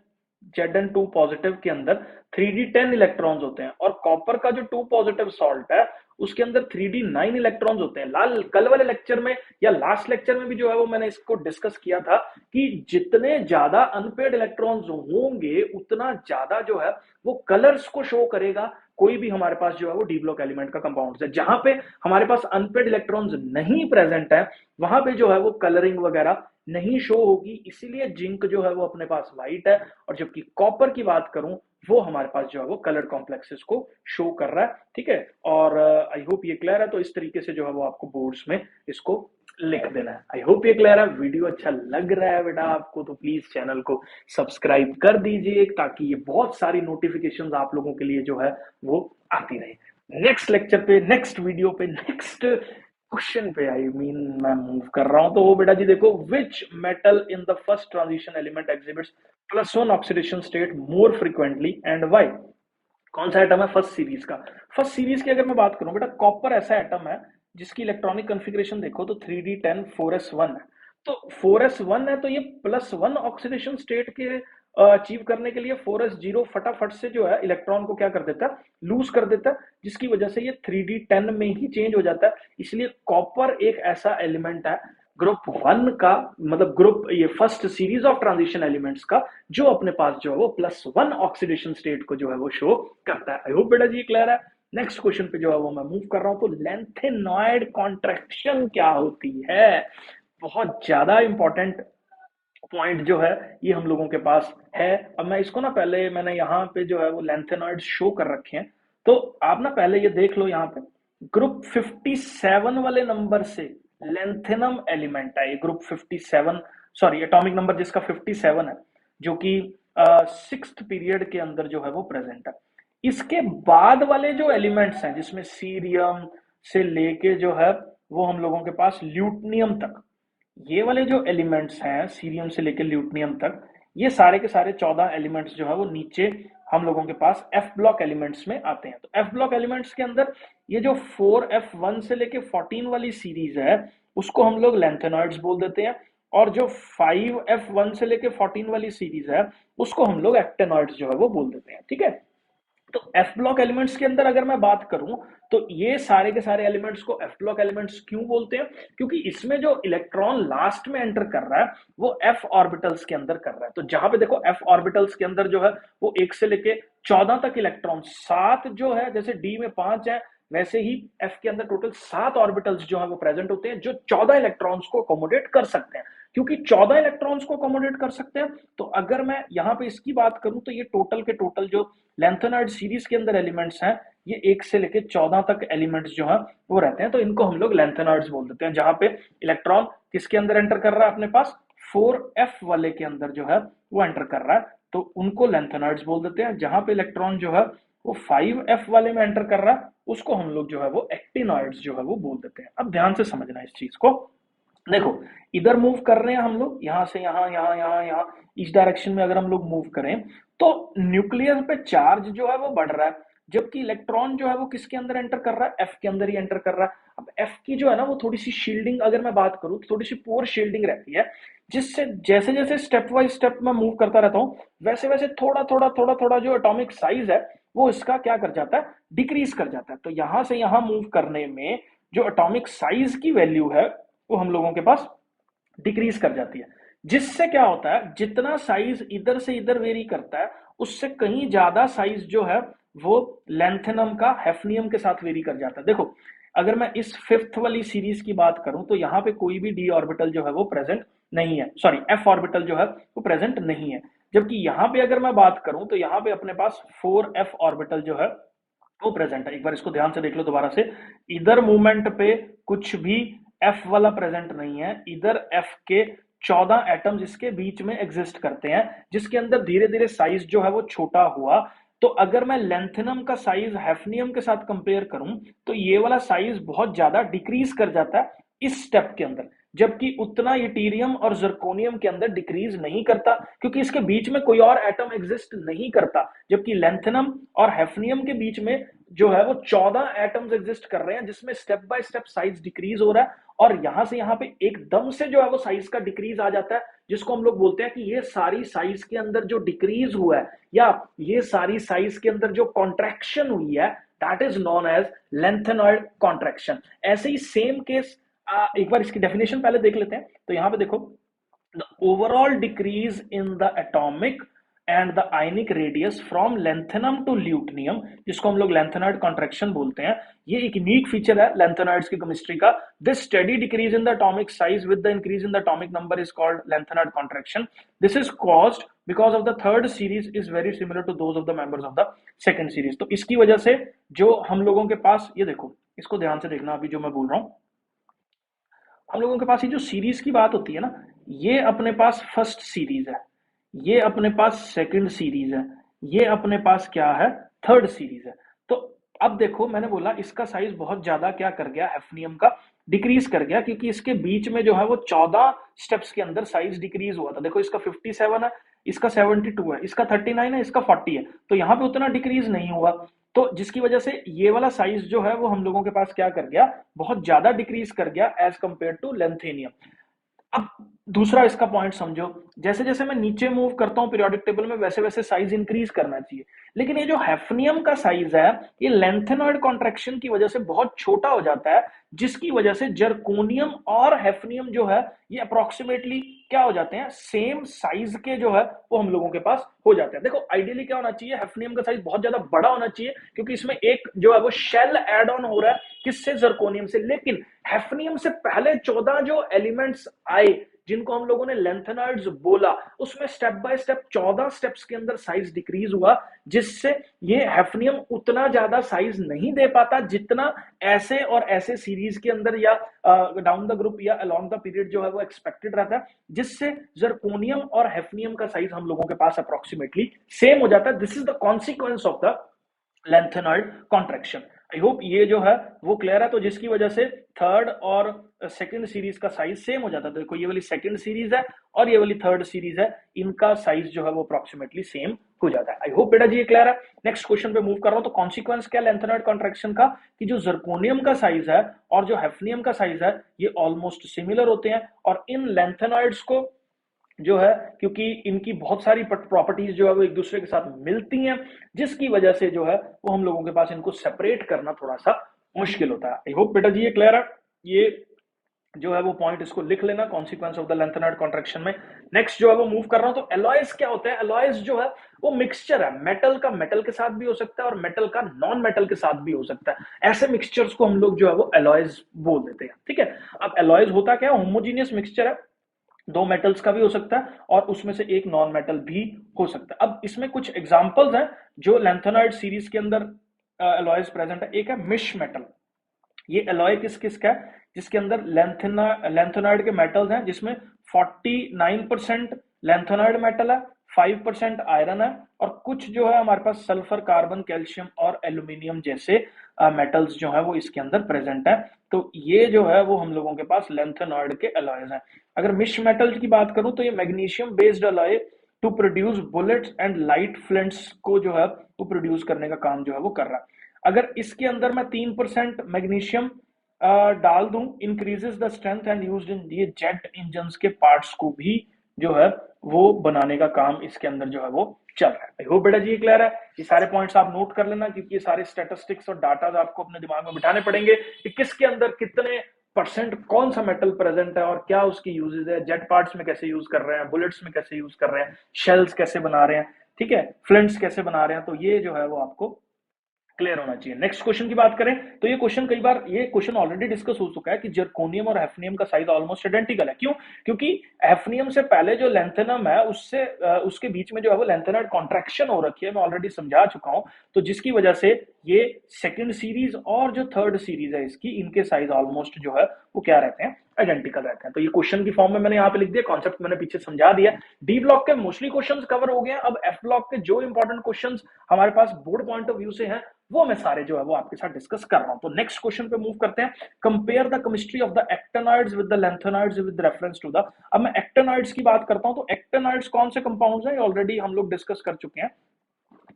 Zn2 पॉजिटिव के अंदर 3d10 इलेक्ट्रॉन्स होते हैं और कॉपर का जो 2 पॉजिटिव सॉल्ट है उसके अंदर 3d9 इलेक्ट्रॉन्स होते हैं। लाल कल वाले लेक्चर में या लास्ट लेक्चर में भी जो है वो मैंने इसको डिस्कस किया था कि जितने ज्यादा अनपेड इलेक्ट्रॉन्स होंगे उतना ज्यादा जो है वो कलर्स को शो करेगा कोई भी हमारे पास जो है वो डी ब्लॉक एलिमेंट का कंपाउंड है। जहां पे हमारे पास अनपेड इलेक्ट्रॉन्स नहीं प्रेजेंट है वहां पे जो है वो कलरिंग वगैरह नहीं शो होगी, इसीलिए जिंक जो है वो अपने पास व्हाइट है। और जबकि कॉपर की बात करूं वो हमारे पास जो है वो कलर कॉम्प्लेक्सेस को शो कर रहा है। ठीक है, और आई होप ये क्लियर है। तो इस तरीके से जो है वो आपको बोर्ड्स में इसको लिख देना है। आई होप ये क्लियर है। वीडियो अच्छा लग रहा है बेटा आपको तो प्लीज चैनल को सब्सक्राइब कर दीजिए, ताकि ये बहुत सारी नोटिफिकेशंस आप लोगों के लिए जो है वो आती रहे। नेक्स्ट लेक्चर पे, नेक्स्ट वीडियो पे, नेक्स्ट क्वेश्चन पे मैं मूव कर रहा हूं। तो वो बेटा जी देखो, which metal in the first transition element exhibits +1 oxidation state more frequently and why? कौन सा एटम है फर्स्ट सीरीज का? फर्स्ट सीरीज की अगर मैं बात करूं बेटा, कॉपर ऐसा एटम है जिसकी इलेक्ट्रॉनिक कॉन्फ़िगरेशन देखो तो 3d10 4s1 है। तो 4s1 है तो ये +1 ऑक्सीडेशन स्टेट के अचीव करने के लिए 4s0 फटाफट से जो है इलेक्ट्रॉन को क्या कर देता है, लूज कर देता है, जिसकी वजह से ये 3d10 में ही चेंज हो जाता है। इसलिए कॉपर एक ऐसा एलिमेंट है ग्रुप 1 का, मतलब ग्रुप ये first series of transition elements का, जो अपने पास जो है वो +1 ऑक्सीडेशन स्टेट को जो है वो शो करता है। आई होप बेटा जी क्लियर है। नेक्स्ट क्वेश्चन पे जो है वो मैं मूव कर रहा हूं। तो लेंथेनॉइड कॉन्ट्रैक्शन क्या होती है? बहुत ज्यादा इंपॉर्टेंट पॉइंट जो है ये हम लोगों के पास है। अब मैं इसको ना, पहले मैंने यहाँ पे जो है वो लेंथेनॉइड शो कर रखे हैं, तो आप ना पहले ये देख लो। यहाँ पे ग्रुप 57 वाले नंबर से लेंथेनम एलिमेंट है ये, ग्रुप 57, सॉरी एटॉमिक नंबर जिसका 57 है, जो कि 6th पीरियड के अंदर जो है वो प्रेजेंट है। इसके बाद वाले जो एलिमेंट्स हैं जिसमें सीरियम से लेके जो है वो हम लोगों के पास ल्यूटनियम तक, ये वाले जो एलिमेंट्स हैं सीरियम से लेकर ल्यूटनियम तक, ये सारे के सारे 14 एलिमेंट्स जो है वो नीचे हम लोगों के पास एफ ब्लॉक एलिमेंट्स में आते हैं। तो एफ ब्लॉक एलिमेंट्स के अंदर ये जो 4f1 से लेके 14 वाली सीरीज है उसको हम लोग लेंथेनॉइड्स बोल देते हैं, और जो 5f1 से लेके 14 वाली सीरीज है उसको हम लोग एक्टेनॉइड्स जो है वो बोल देते हैं। ठीक है, तो एफ ब्लॉक एलिमेंट्स के अंदर अगर मैं बात करूं तो ये सारे के सारे एलिमेंट्स को एफ ब्लॉक एलिमेंट्स क्यों बोलते हैं? क्योंकि इसमें जो इलेक्ट्रॉन लास्ट में एंटर कर रहा है वो एफ ऑर्बिटल्स के अंदर कर रहा है। तो जहां पे देखो एफ ऑर्बिटल्स के अंदर जो है वो 1 से लेके 14 तक इलेक्ट्रॉन, 7 जो है, जैसे डी में 5 है वैसे ही एफ के अंदर टोटल 7 ऑर्बिटल्स जो है वो प्रेजेंट होते हैं, जो 14 इलेक्ट्रॉन्स को अकोमोडेट कर सकते हैं। क्योंकि 14 इलेक्ट्रॉन्स को अकोमोडेट कर सकते हैं, तो अगर मैं यहाँ पे इसकी बात करूं तो ये टोटल के टोटल जो लेंथेनॉइड सीरीज के अंदर एलिमेंट्स हैं ये 1 से लेके 14 तक एलिमेंट्स जो है वो रहते हैं। तो इनको हम लोग लेंथेनॉइड्स बोल देते हैं। जहां पे इलेक्ट्रॉन किसके अंदर एंटर कर रहा है, अपने पास 4f वाले के अंदर जो है वो एंटर कर रहा है, तो उनको लेंथेनॉइड्स बोल देते हैं। जहां पे इलेक्ट्रॉन जो है वो 5f वाले में एंटर कर रहा है उसको हम लोग जो है वो एक्टिनॉइड्स जो है वो बोल देते हैं। अब ध्यान से समझना इस चीज को। देखो, इधर मूव कर रहे हैं हम लोग, यहां से यहां यहां यहां यहां, इस डायरेक्शन में अगर हम लोग मूव करें तो न्यूक्लियस पे चार्ज जो है वो बढ़ रहा है, जबकि इलेक्ट्रॉन जो है वो किसके अंदर एंटर कर रहा है, एफ के अंदर ही एंटर कर रहा है। अब एफ की जो है ना वो थोड़ी सी शील्डिंग अगर मैं बात करूं तो थोड़ी सी पुअर शील्डिंग रहती है, जिससे जैसे जैसे स्टेप बाय स्टेप मैं मूव करता रहता हूं वैसे वैसे थोड़ा थोड़ा थोड़ा थोड़ा जो एटॉमिक साइज है वो इसका क्या कर जाता है, डिक्रीज कर जाता है। तो यहां से यहां मूव करने में जो एटॉमिक साइज की वैल्यू है वो हम लोगों के पास डिक्रीज कर जाती है। जिससे क्या होता है, जितना साइज इधर से इधर वेरी करता है उससे कहीं ज्यादा साइज जो है वो लेंथेनम का हेफनियम के साथ वेरी कर जाता है। देखो अगर मैं इस फिफ्थ वाली सीरीज की बात करूं तो यहां पे कोई भी डी ऑर्बिटल जो है वो प्रेजेंट नहीं है, सॉरी एफ ऑर्बिटल जो है वो प्रेजेंट नहीं है। जबकि यहां पे अगर मैं बात करूं तो यहां पे अपने पास 4f ऑर्बिटल जो है वो प्रेजेंट है। एक बार इसको ध्यान से देख लो दोबारा से, इधर मूवमेंट पे कुछ भी एफ वाला प्रेजेंट नहीं है, इधर एफ के 14 एटम्स इसके बीच में एग्जिस्ट करते हैं, जिसके अंदर धीरे धीरे साइज जो है वो छोटा हुआ। तो अगर मैं लेंथेनम का साइज हैफनियम के साथ कंपेयर करूं तो ये वाला साइज बहुत ज्यादा डिक्रीज कर जाता है इस स्टेप के अंदर, जबकि उतना यूटीरियम और जर्कोनियम के अंदर डिक्रीज नहीं करता क्योंकि इसके बीच में कोई और एटम एग्जिस्ट नहीं करता। जबकि लेंथेनम और हेफनियम के बीच में जो है वो 14 एटम्स एग्जिस्ट कर रहे हैं, जिसमें step by step size decrease हो रहा है, और यहां से यहां पे एकदम से जो है वो साइज का डिक्रीज आ जाता है, जिसको हम लोग बोलते हैं कि ये सारी साइज के अंदर जो डिक्रीज हुआ है या ये सारी साइज के अंदर जो कॉन्ट्रैक्शन हुई है, that is known as lanthanoid contraction. ऐसे ही सेम केस, एक बार इसकी डेफिनेशन पहले देख लेते हैं। तो यहां पे देखो, the overall decrease in the atomic and the ionic radius from lanthanum to lutetium, जिसको हम लोग लेंथेनॉइड कॉन्ट्रैक्शन बोलते हैं, ये एक यूनिक फीचर है लेंथेनॉइड्स की केमिस्ट्री का। This steady decrease in the atomic size with the increase in the atomic number is called lanthanoid contraction. This is caused because of the third series is very similar to those of the members of the second series. तो इसकी वजह से जो हम लोगों के पास, ये देखो इसको ध्यान से देखना अभी जो मैं बोल रहा हूं, हम लोगों के पास ये जो सीरीज की बात होती है ना, ये अपने पास फर्स्ट सीरीज है, ये अपने पास सेकंड सीरीज है, ये अपने पास क्या है, थर्ड सीरीज है। तो अब देखो मैंने बोला इसका साइज बहुत ज्यादा क्या कर गया, हेफनियम का डिक्रीज कर गया, क्योंकि इसके बीच में जो है वो 14 स्टेप्स के अंदर साइज डिक्रीज हुआ था। देखो इसका 57 है, इसका 72 है, इसका 39 है, इसका 40 है, तो यहां पे उतना डिक्रीज नहीं हुआ। तो जिसकी वजह से ये वाला साइज जो है वो हम लोगों के पास क्या कर गया, बहुत ज्यादा डिक्रीज कर गया एज कंपेयर टू लेंथेनियम। अब दूसरा इसका पॉइंट समझो, जैसे जैसे मैं नीचे मूव करता हूं पीरियोडिक टेबल में वैसे वैसे साइज इंक्रीज करना चाहिए, लेकिन ये जो हेफनियम का साइज है ये लेंथेनॉइड कॉन्ट्रैक्शन की वजह से बहुत छोटा हो जाता है, जिसकी वजह से जर्कोनियम और हेफनियम जो है ये अप्रोक्सीमेटली क्या हो जाते हैं, सेम साइज के जो है वो हम लोगों के पास हो जाते हैं। देखो आइडियली क्या होना चाहिए, हेफनियम का साइज बहुत ज्यादा बड़ा होना चाहिए क्योंकि इसमें एक जो है वो शेल एड ऑन हो रहा है, किससे, जर्कोनियम से। लेकिन हेफनियम से पहले 14 जो एलिमेंट्स आए जिनको हम लोगों ने लेंथेनॉइड्स बोला, उसमें स्टेप बाय स्टेप 14 स्टेप्स के अंदर साइज डिक्रीज हुआ, जिससे ये हेफनियम उतना ज्यादा साइज नहीं दे पाता जितना ऐसे और ऐसे सीरीज के अंदर या डाउन द ग्रुप या अलोंग द पीरियड जो है वो एक्सपेक्टेड रहता है, जिससे जर्कोनियम और हेफनियम का साइज हम लोगों के पास अप्रोक्सीमेटली सेम हो जाता है। This is the consequence of the lanthanoid contraction. I hope ये जो है वो क्लियर है। तो जिसकी वजह से थर्ड और सेकंड सीरीज का साइज सेम हो जाता है। देखो ये वाली सेकंड सीरीज है और ये वाली थर्ड सीरीज है, इनका साइज जो है वो अप्रोक्सीमेटली सेम हो जाता है। आई होप बेटा जी ये क्लियर है। नेक्स्ट क्वेश्चन पे मूव कर रहा हूं। तो कॉन्सिक्वेंस क्या लेंथेनॉइड कॉन्ट्रैक्शन का, कि जो जर्कोनियम का साइज है और जो हेफनियम का साइज है ये ऑलमोस्ट सिमिलर होते हैं, और इन लेंथेनॉइड्स को जो है, क्योंकि इनकी बहुत सारी प्रॉपर्टीज जो है वो एक दूसरे के साथ मिलती हैं, जिसकी वजह से जो है वो हम लोगों के पास इनको सेपरेट करना थोड़ा सा मुश्किल होता है। आई होप बेटा जी ये क्लियर है। ये जो है वो पॉइंट इसको लिख लेना, consequence of the lanthanoid contraction में। नेक्स्ट जो है वो मूव कर रहा हूं। तो एलॉयज क्या होते हैं, एलॉयज जो है वो मिक्सचर है, मेटल का मेटल के साथ भी हो सकता है और मेटल का नॉन मेटल के साथ भी हो सकता है। ऐसे मिक्सचर्स को हम लोग जो है वो एलॉयज बोल देते हैं, ठीक है। अब एलॉयज होता क्या है, होमोजीनियस मिक्सचर है, दो मेटल्स का भी हो सकता है और उसमें से एक नॉन मेटल भी हो सकता है। अब इसमें कुछ एग्जांपल्स हैं जो लेंथेनॉइड सीरीज के अंदर एलॉयज प्रेजेंट है। एक है मिश मेटल, ये एलॉय किस किस का है, जिसके अंदर लेंथेनॉइड के मेटल्स हैं, जिसमें 49% लेंथेनॉइड मेटल है, 5% आयरन है, और कुछ जो है हमारे पास सल्फर, कार्बन, कैल्शियम और एल्यूमिनियम जैसे मेटल्स जो है वो इसके अंदर प्रेजेंट है। तो ये जो है वो हम लोगों के पास लेंथेनॉइड के एलॉयज हैं। अगर मिश मेटल की बात करूं तो ये magnesium based alloy to produce bullets and light flints को जो है वो प्रोड्यूस करने का काम जो है वो कर रहा है। अगर इसके अंदर मैं 3% मैग्नीशियम डाल दूं, increases the strength and used in ये जेट इंजन के पार्ट्स को भी जो है वो बनाने का काम इसके अंदर जो है वो चल रहा है। आई होप बेटा जी क्लियर है। ये सारे पॉइंट्स आप नोट कर लेना, क्योंकि ये सारे स्टैटिस्टिक्स और डाटा आपको अपने दिमाग में बिठाने पड़ेंगे कि किसके अंदर कितने परसेंट कौन सा मेटल प्रेजेंट है और क्या उसकी यूजेस है, जेट पार्ट्स में कैसे यूज कर रहे हैं, बुलेट्स में कैसे यूज कर रहे हैं, शेल्स कैसे बना रहे हैं, ठीक है, फ्लिंट्स कैसे बना रहे हैं, तो ये जो है वो आपको क्लियर होना चाहिए। नेक्स्ट क्वेश्चन की बात करें तो ये क्वेश्चन कई बार, ये क्वेश्चन ऑलरेडी डिस्कस हो चुका है कि जर्कोनियम और हैफनियम का साइज ऑलमोस्ट आइडेंटिकल है। क्यों? क्योंकि हैफनियम से पहले जो लेंथेनम है उससे उसके बीच में जो है वो लेंथेनाइड कॉन्ट्रैक्शन हो रखी है, मैं ऑलरेडी समझा चुका हूं, तो जिसकी वजह से ये सेकंड सीरीज और जो थर्ड सीरीज है इसकी, इनके साइज ऑलमोस्ट जो है वो क्या रहते हैं, आइडेंटिकल रहते हैं। तो ये क्वेश्चन की फॉर्म में मैंने यहाँ पे लिख दिया, कॉन्सेप्ट मैंने पीछे समझा दिया। डी ब्लॉक के मोस्टली क्वेश्चंस कवर हो गए हैं। अब एफ ब्लॉक के जो इंपॉर्टेंट क्वेश्चंस हमारे पास बोर्ड पॉइंट ऑफ व्यू से हैं वो मैं सारे जो है वो आपके साथ डिस्कस कर रहा हूं। तो नेक्स्ट क्वेश्चन पे मूव करते हैं। Compare the chemistry of the actinides with the lanthanides with reference to the. अब मैं एक्टिनाइड्स की बात करता हूं तो एक्टिनाइड्स कौन से कंपाउंड्स हैं ऑलरेडी हम लोग डिस्कस कर चुके हैं।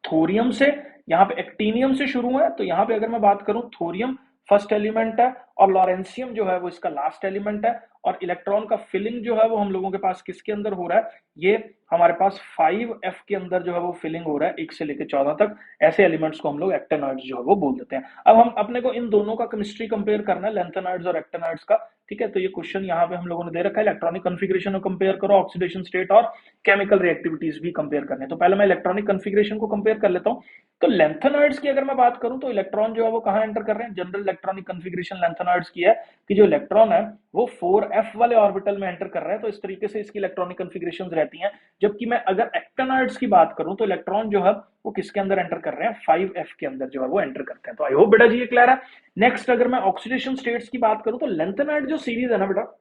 थोरियम से, यहाँ पे एक्टिनियम से शुरू है, तो यहाँ पे अगर मैं बात करूं थोरियम फर्स्ट एलिमेंट है और लॉरेंसियम जो है वो इसका लास्ट एलिमेंट है, और इलेक्ट्रॉन का फिलिंग जो है वो हम लोगों के पास किसके अंदर हो रहा है, ये हमारे पास 5f के अंदर जो है वो फिलिंग हो रहा है 1 से लेकर 14 तक। ऐसे एलिमेंट्स को हम लोग एक्टिनाइड्स जो है वो बोल देते हैं। अब हम अपने को इन दोनों का केमिस्ट्री कंपेयर करना है, लैंथेनाइड्स और एक्टिनाइड्स का, ठीक है। तो ये क्वेश्चन यहाँ पे हम लोगों ने दे रखा है, इलेक्ट्रॉनिक कॉन्फ़िगरेशन को कंपेयर करो, ऑक्सीडेशन स्टेट और केमिकल रिएक्टिविटीज भी कंपेयर करने हैं। तो पहले मैं इलेक्ट्रॉनिक कॉन्फ़िगरेशन को कंपेयर कर लेता हूँ। तो लैंथेनाइड्स की अगर मैं बात करूं तो इलेक्ट्रॉन जो है वो कहां एंटर कर रहे हैं, जनरल इलेक्ट्रॉनिक कॉन्फ़िगरेशन लैंथेनाइड्स की है कि जो इलेक्ट्रॉन है वो 4f वाले ऑर्बिटल में एंटर कर रहा है, तो इस तरीके से इसकी इलेक्ट्रॉनिक कॉन्फ़िगरेशंस रहती हैं। जबकि मैं अगर एक्टिनाइड्स की बात करूं तो इलेक्ट्रॉन जो है वो किसके अंदर एंटर कर रहे हैं, 5f के अंदर जो है वो एंटर करते हैं। तो आई होप बेटा जी ये क्लियर है। नेक्स्ट अगर मैं ऑक्सीडेशन स्टेट्स की बात करूं तो लैंथेनाइड जो सीरीज है ना बेटा,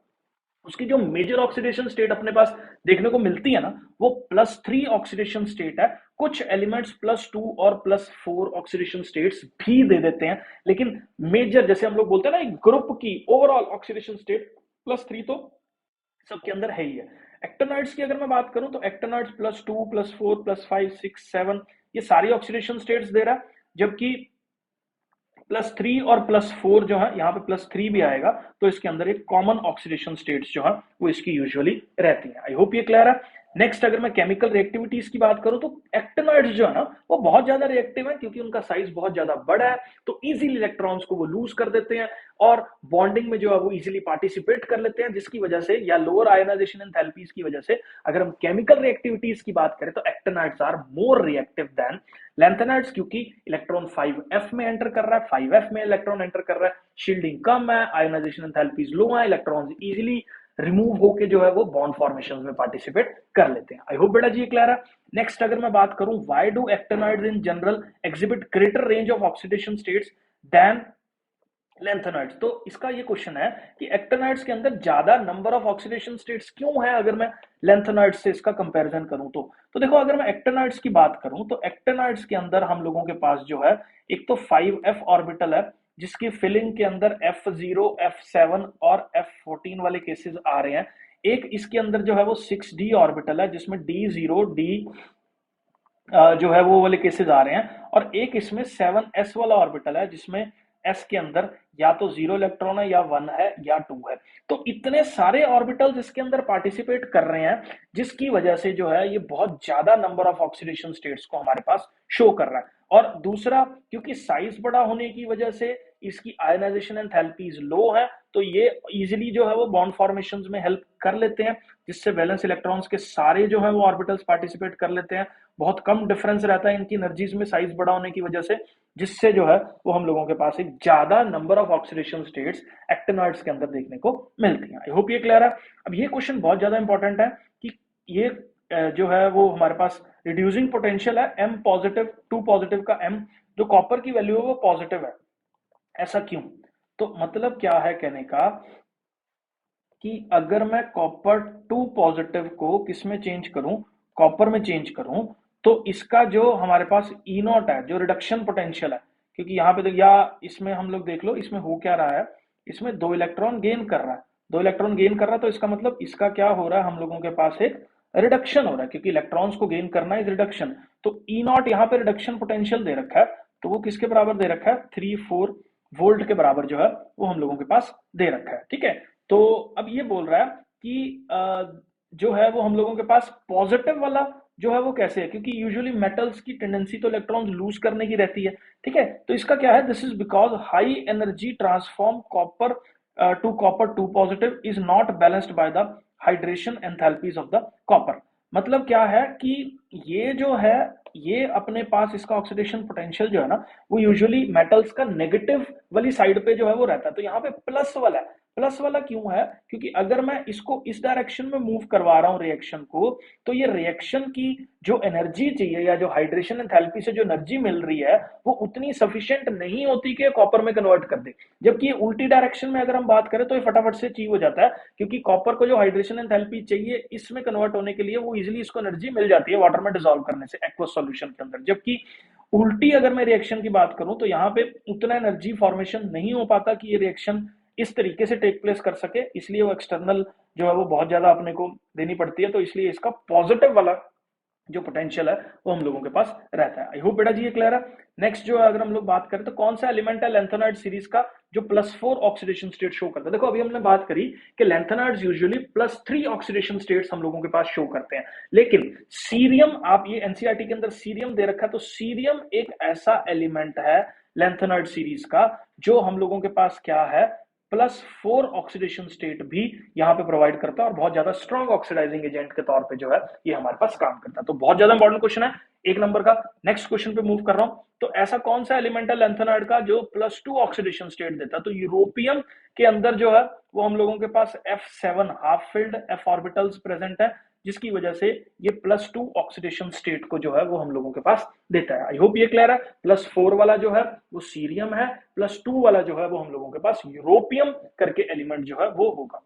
उसकी जो मेजर ऑक्सीडेशन स्टेट अपने पास देखने को मिलती है ना, वो +3 ऑक्सीडेशन स्टेट है। कुछ एलिमेंट्स +2 और +4 ऑक्सीडेशन स्टेट्स भी दे देते हैं, लेकिन मेजर जैसे हम लोग बोलते हैं ना एक ग्रुप की ओवरऑल ऑक्सीडेशन स्टेट +3 तो सबके अंदर है ही है। एक्टिनाइड्स की अगर मैं बात करूं तो एक्टिनाइड्स +2 +4 +5 6 7 ये सारी ऑक्सीडेशन स्टेट्स दे रहा है, जबकि +3 और +4 जो है, यहाँ पे +3 भी आएगा, तो इसके अंदर एक कॉमन ऑक्सीडेशन स्टेट्स जो है वो इसकी यूजुअली रहती है। आई होप ये क्लियर है। नेक्स्ट अगर मैं केमिकल रिएक्टिविटीज की बात करूं तो एक्टिनाइड्स जो है ना वो बहुत ज्यादा रिएक्टिव है, क्योंकि उनका साइज बहुत ज्यादा बड़ा है, तो इजीली इलेक्ट्रॉन्स को वो लूज कर देते हैं और बॉन्डिंग में जो है वो इजीली पार्टिसिपेट कर लेते हैं, जिसकी वजह से, या लोअर आयोनाइजेशन एंथैल्पीज की वजह से, अगर हम केमिकल रिएक्टिविटीज की बात करें तो actinides are more reactive than lanthanides, क्योंकि इलेक्ट्रॉन 5f में एंटर कर रहा है, 5f में इलेक्ट्रॉन एंटर कर रहा है, शील्डिंग कम है, आयोनाइजेशन एंथैल्पीज लो है, इलेक्ट्रॉन्स इजीली रिमूव होके जो है वो बॉन्ड फॉर्मेशन में पार्टिसिपेट कर लेते हैं। आई होप बेटा जी ये क्लियर है। नेक्स्ट अगर मैं बात करूं, why do actinides in general exhibit greater range of oxidation states than lanthanides, तो इसका ये क्वेश्चन है कि एक्टिनाइड्स के अंदर ज्यादा नंबर ऑफ ऑक्सीडेशन स्टेट्स क्यों है अगर मैं लैंथेनाइड्स से इसका कंपैरिजन करूं तो देखो, अगर मैं एक्टिनाइड्स की बात करूं तो एक्टिनाइड्स के अंदर हम लोगों के पास जो है एक तो 5f ऑर्बिटल है, जिसकी फिलिंग के अंदर f0 f7 और f14 वाले केसेस आ रहे हैं। एक इसके अंदर जो है वो 6d ऑर्बिटल है, जिसमें d0 d जो है वो वाले केसेस आ रहे हैं, और एक इसमें 7s वाला ऑर्बिटल है, जिसमें s के अंदर या तो 0 इलेक्ट्रॉन है या 1 है या 2 है। तो इतने सारे ऑर्बिटल्स इसके अंदर पार्टिसिपेट कर रहे हैं, जिसकी वजह से जो है ये बहुत ज्यादा नंबर ऑफ ऑक्सीडेशन स्टेट्स को हमारे पास शो कर रहा है। और दूसरा, क्योंकि साइज बड़ा होने की वजह से इसकी आयनाइजेशन एंथैल्पीज लो है, तो ये इजीली जो है वो बॉन्ड फॉर्मेशन में हेल्प कर लेते हैं, जिससे वैलेंस इलेक्ट्रॉन्स के सारे जो है वो ऑर्बिटल्स पार्टिसिपेट कर लेते हैं। बहुत कम डिफरेंस रहता है इनकी एनर्जीज में साइज बड़ा होने की वजह से, जिससे जो है वो हम लोगों के पास एक ज्यादा number of oxidation states actinides के अंदर देखने को मिलती हैं। आई होप ये क्लियर है। अब ये क्वेश्चन बहुत ज्यादा इंपॉर्टेंट है कि ये जो है वो हमारे पास रिड्यूसिंग पोटेंशियल है m पॉजिटिव, 2 पॉजिटिव का m, जो कॉपर की वैल्यू है वो पॉजिटिव है, ऐसा क्यों? तो मतलब क्या है कहने का कि अगर मैं कॉपर 2 पॉजिटिव को किस में चेंज करूं, कॉपर में चेंज करूं, तो इसका जो हमारे पास ई नॉट है, जो रिडक्शन पोटेंशियल है, क्योंकि यहाँ पे तो, या इसमें हम लोग देख लो इसमें हो क्या रहा है, इसमें 2 इलेक्ट्रॉन गेन कर रहा है, 2 इलेक्ट्रॉन गेन कर रहा है, तो इसका मतलब इसका क्या हो रहा है, हम लोगों के पास एक रिडक्शन हो रहा है, क्योंकि इलेक्ट्रॉन्स को गेन करना इज रिडक्शन। तो ई नॉट यहाँ पे रिडक्शन पोटेंशियल दे रखा है, तो वो किसके बराबर दे रखा है, 3-4 वोल्ट के बराबर जो है वो हम लोगों के पास दे रखा है, ठीक है। तो अब ये बोल रहा है कि जो है वो हम लोगों के पास पॉजिटिव वाला जो है वो कैसे है, क्योंकि यूजुअली मेटल्स की टेंडेंसी तो इलेक्ट्रॉन्स लूज करने की रहती है, ठीक है। तो इसका क्या है, this is because high energy transform copper two copper 2 positive is not balanced by the hydration enthalpies of the copper. मतलब क्या है कि ये जो है, ये अपने पास इसका ऑक्सीडेशन पोटेंशियल जो है ना, वो यूजुअली मेटल्स का नेगेटिव वाली साइड पे जो है वो रहता है। तो यहाँ पे प्लस वाला है। प्लस वाला क्यों है? क्योंकि अगर मैं इसको इस डायरेक्शन में मूव करवा रहा हूं रिएक्शन को, तो ये रिएक्शन की जो एनर्जी चाहिए या जो हाइड्रेशन एंथैल्पी से जो एनर्जी मिल रही है, वो उतनी सफिशिएंट नहीं होती कि कॉपर में कन्वर्ट कर दे। जबकि उल्टी डायरेक्शन में अगर हम बात करें तो ये फटाफट से अचीव हो जाता है, क्योंकि कॉपर को जो हाइड्रेशन एंथैल्पी चाहिए इसमें कन्वर्ट होने के लिए, वो इजिली इसको एनर्जी मिल जाती है वाटर में डिसॉल्व करने से एक्वस सॉल्यूशन के अंदर। जबकि उल्टी अगर मैं रिएक्शन की बात करूं तो यहाँ पे उतना एनर्जी फॉर्मेशन नहीं हो पाता कि ये रिएक्शन इस तरीके से टेक प्लेस कर सके, इसलिए वो एक्सटर्नल जो है वो बहुत ज्यादा अपने को देनी पड़ती है। तो इसलिए इसका पॉजिटिव वाला जो पोटेंशियल है वो हम लोगों के पास रहता है। आई होप बेटा जी ये क्लियर है। नेक्स्ट जो है अगर हम लोग बात करें तो कौन सा एलिमेंट है लैंथेनाइड सीरीज का जो +4 ऑक्सीडेशन स्टेट शो करता है? देखो अभी हमने बात करी कि लैंथेनाइड्स यूजुअली +3 ऑक्सीडेशन स्टेट्स हम लोगों के पास शो करते हैं, लेकिन सीरियम, आप ये एनसीईआरटी के अंदर सीरियम दे रखा है, तो सीरियम एक ऐसा एलिमेंट है लैंथेनाइड सीरीज का जो हम लोगों के पास क्या है, +4 ऑक्सीडेशन स्टेट भी यहाँ पे प्रोवाइड करता है और बहुत ज्यादा स्ट्रॉन्ग ऑक्सीडाइजिंग एजेंट के तौर पे जो है ये हमारे पास काम करता है। तो बहुत ज्यादा इंपॉर्टेंट क्वेश्चन है, 1 नंबर का। नेक्स्ट क्वेश्चन पे मूव कर रहा हूं। तो ऐसा कौन सा एलिमेंट है लैंथेनाइड का जो +2 ऑक्सीडेशन स्टेट देता है? तो यूरोपियम के अंदर जो है वो हम लोगों के पास F7 half filled f orbitals present है, जिसकी वजह से ये +2 ऑक्सीडेशन स्टेट को जो है वो हम लोगों के पास देता है। आई होप ये क्लियर है। +4 वाला जो है वो सीरियम है, +2 वाला जो है वो हम लोगों के पास यूरोपियम करके एलिमेंट जो है वो होगा।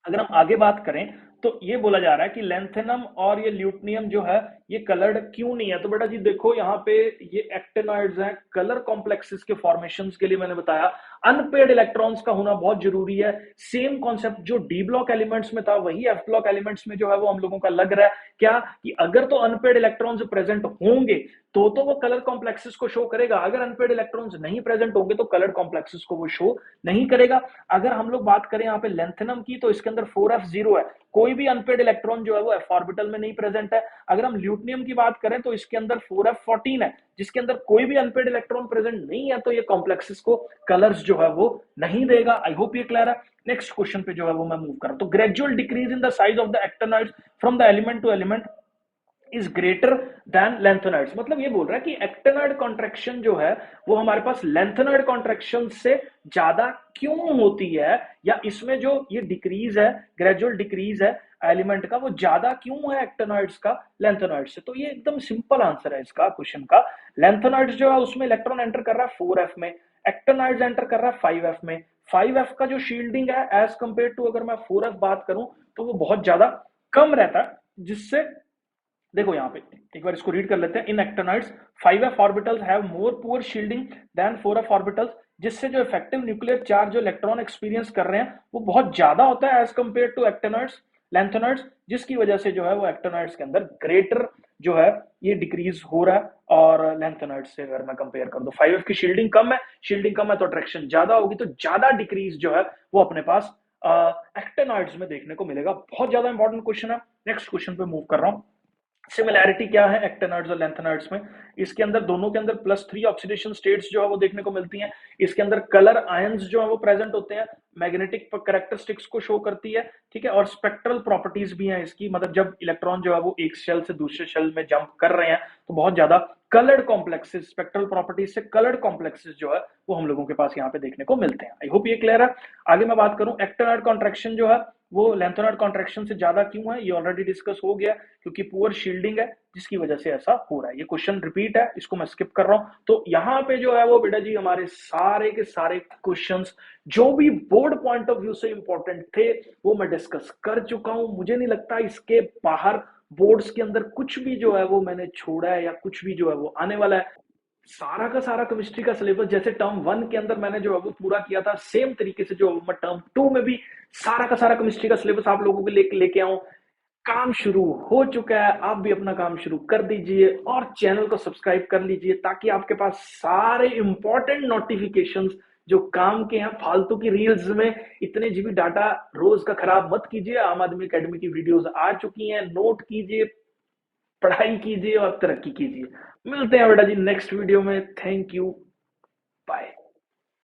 अगर हम आगे बात करें तो ये बोला जा रहा है कि लैंथेनम और ये ल्यूटनियम जो है ये कलर्ड क्यों नहीं है? तो बेटा जी देखो यहाँ पे ये एक्टिनॉइड्स हैं, कलर कॉम्प्लेक्सेस के फॉर्मेशंस के लिए मैंने बताया अनपेड इलेक्ट्रॉन्स का होना बहुत जरूरी है। सेम कॉन्सेप्ट जो डी ब्लॉक एलिमेंट्स में था वही एफ ब्लॉक एलिमेंट्स में जो है वो हम लोगों का लग रहा है। क्या कि अगर तो अनपेड इलेक्ट्रॉन्स प्रेजेंट होंगे तो वो कलर कॉम्प्लेक्सेस को शो करेगा, अगर अनपेड इलेक्ट्रॉन्स नहीं प्रेजेंट होंगे तो कलर कॉम्प्लेक्सेस को वो शो नहीं करेगा। अगर हम लोग बात करें यहाँ पे लैंथेनम की तो इसके अंदर 4f0 है, कोई भी अनपेड इलेक्ट्रॉन जो है वो f ऑर्बिटल में नहीं प्रेजेंट है। अगर हम ल्यूटनियम की बात करें तो इसके अंदर 4f14 है, जिसके अंदर कोई भी अनपेड इलेक्ट्रॉन प्रेजेंट नहीं है, तो ये कॉम्प्लेक्सेस को कलर्स जो है वो नहीं देगा। आई होप ये क्लियर है। नेक्स्ट क्वेश्चन पे जो है वो मैं मूव कर रहा हूं। तो gradual decrease in the size of the actinoids from the element to element is greater than lanthanides. मतलब ये बोल रहा है कि एक्टिनॉइड कॉन्ट्रैक्शन जो है वो हमारे पास लैंथेनाइड कॉन्ट्रैक्शन से ज्यादा क्यों होती है, या इसमें जो ये डिक्रीज है, ग्रेजुअल डिक्रीज है एलिमेंट का, वो ज्यादा क्यों है एक्टिनॉइड्स का लैंथेनाइड्स से? तो ये एकदम सिंपल आंसर है इसका क्वेश्चन का। लैंथेनाइड्स जो है उसमें इलेक्ट्रॉन एंटर कर रहा है 4f में, एक्टिनॉइड्स एंटर कर रहा है 5f में। 5f का जो शील्डिंग है एज कंपेयर टू अगर मैं 4f बात करूं तो वो बहुत ज्यादा कम रहता है, जिससे देखो यहाँ पे एक बार इसको रीड कर लेते हैं। In actinoids 5f orbitals have more poor shielding than 4f orbitals, जिससे जो इफेक्टिव न्यूक्लियर चार्ज जो इलेक्ट्रॉन एक्सपीरियंस कर रहे हैं वो बहुत ज्यादा होता है as compare to actinoids lanthanides, जिसकी वजह से जो है वो एक्टिनॉइड्स के अंदर ग्रेटर जो है ये डिक्रीज हो रहा है। और लैंथेनाइड्स से अगर मैं कंपेयर कर दूं 5f की शील्डिंग कम है, शील्डिंग कम है तो अट्रैक्शन ज्यादा होगी, तो ज्यादा डिक्रीज जो है वो अपने पास एक्टिनॉइड्स में देखने को मिलेगा। बहुत ज्यादा इंपॉर्टेंट क्वेश्चन है। नेक्स्ट क्वेश्चन पे मूव कर रहा हूं। सिमिलैरिटी क्या है एक्टिनॉइड्स और लैंथेनाइड्स में? इसके अंदर दोनों के अंदर +3 ऑक्सीडेशन स्टेट्स जो है वो देखने को मिलती हैं। इसके अंदर कलर आयंस जो है वो प्रेजेंट होते हैं, मैग्नेटिक कैरेक्टरिस्टिक्स को शो करती है, ठीक है। और स्पेक्ट्रल प्रॉपर्टीज भी हैं इसकी, मतलब जब इलेक्ट्रॉन जो है वो एक शेल से दूसरे शेल में जंप कर रहे हैं तो बहुत ज्यादा कलर्ड कॉम्प्लेक्सेस, स्पेक्ट्रल प्रॉपर्टीज से कलर्ड कॉम्प्लेक्सेस जो है वो हम लोगों के पास यहाँ पे देखने को मिलते हैं। आई होप ये क्लियर है। आगे मैं बात करूं एक्टिनॉइड कॉन्ट्रैक्शन जो है वो लैंथेनाइड कॉन्ट्रैक्शन से ज्यादा क्यों है, ये ऑलरेडी डिस्कस हो गया, क्योंकि पुअर शील्डिंग है जिसकी वजह से ऐसा हो रहा है। ये क्वेश्चन रिपीट है, इसको मैं स्किप कर रहा हूं। तो यहाँ पे जो है वो बेटा जी हमारे सारे के सारे क्वेश्चंस जो भी बोर्ड पॉइंट ऑफ व्यू से इंपॉर्टेंट थे वो मैं डिस्कस कर चुका हूं। मुझे नहीं लगता इसके बाहर बोर्ड्स के अंदर कुछ भी जो है वो मैंने छोड़ा है या कुछ भी जो है वो आने वाला है। सारा का सारा केमिस्ट्री का सिलेबस जैसे टर्म 1 के अंदर मैंने जो है वो पूरा किया था, सेम तरीके से जो मैं टर्म 2 में भी सारा का सारा केमिस्ट्री का सिलेबस आप लोगों के लेके आऊं। काम शुरू हो चुका है, आप भी अपना काम शुरू कर दीजिए और चैनल को सब्सक्राइब कर लीजिए ताकि आपके पास सारे इंपॉर्टेंट नोटिफिकेशंस जो काम के हैं, फालतू की रील्स में इतने जीबी डाटा रोज का खराब मत कीजिए। आम आदमी अकेडमी की वीडियोस आ चुकी हैं, नोट कीजिए, पढ़ाई कीजिए और तरक्की कीजिए। मिलते हैं बेटा जी नेक्स्ट वीडियो में। Thank you.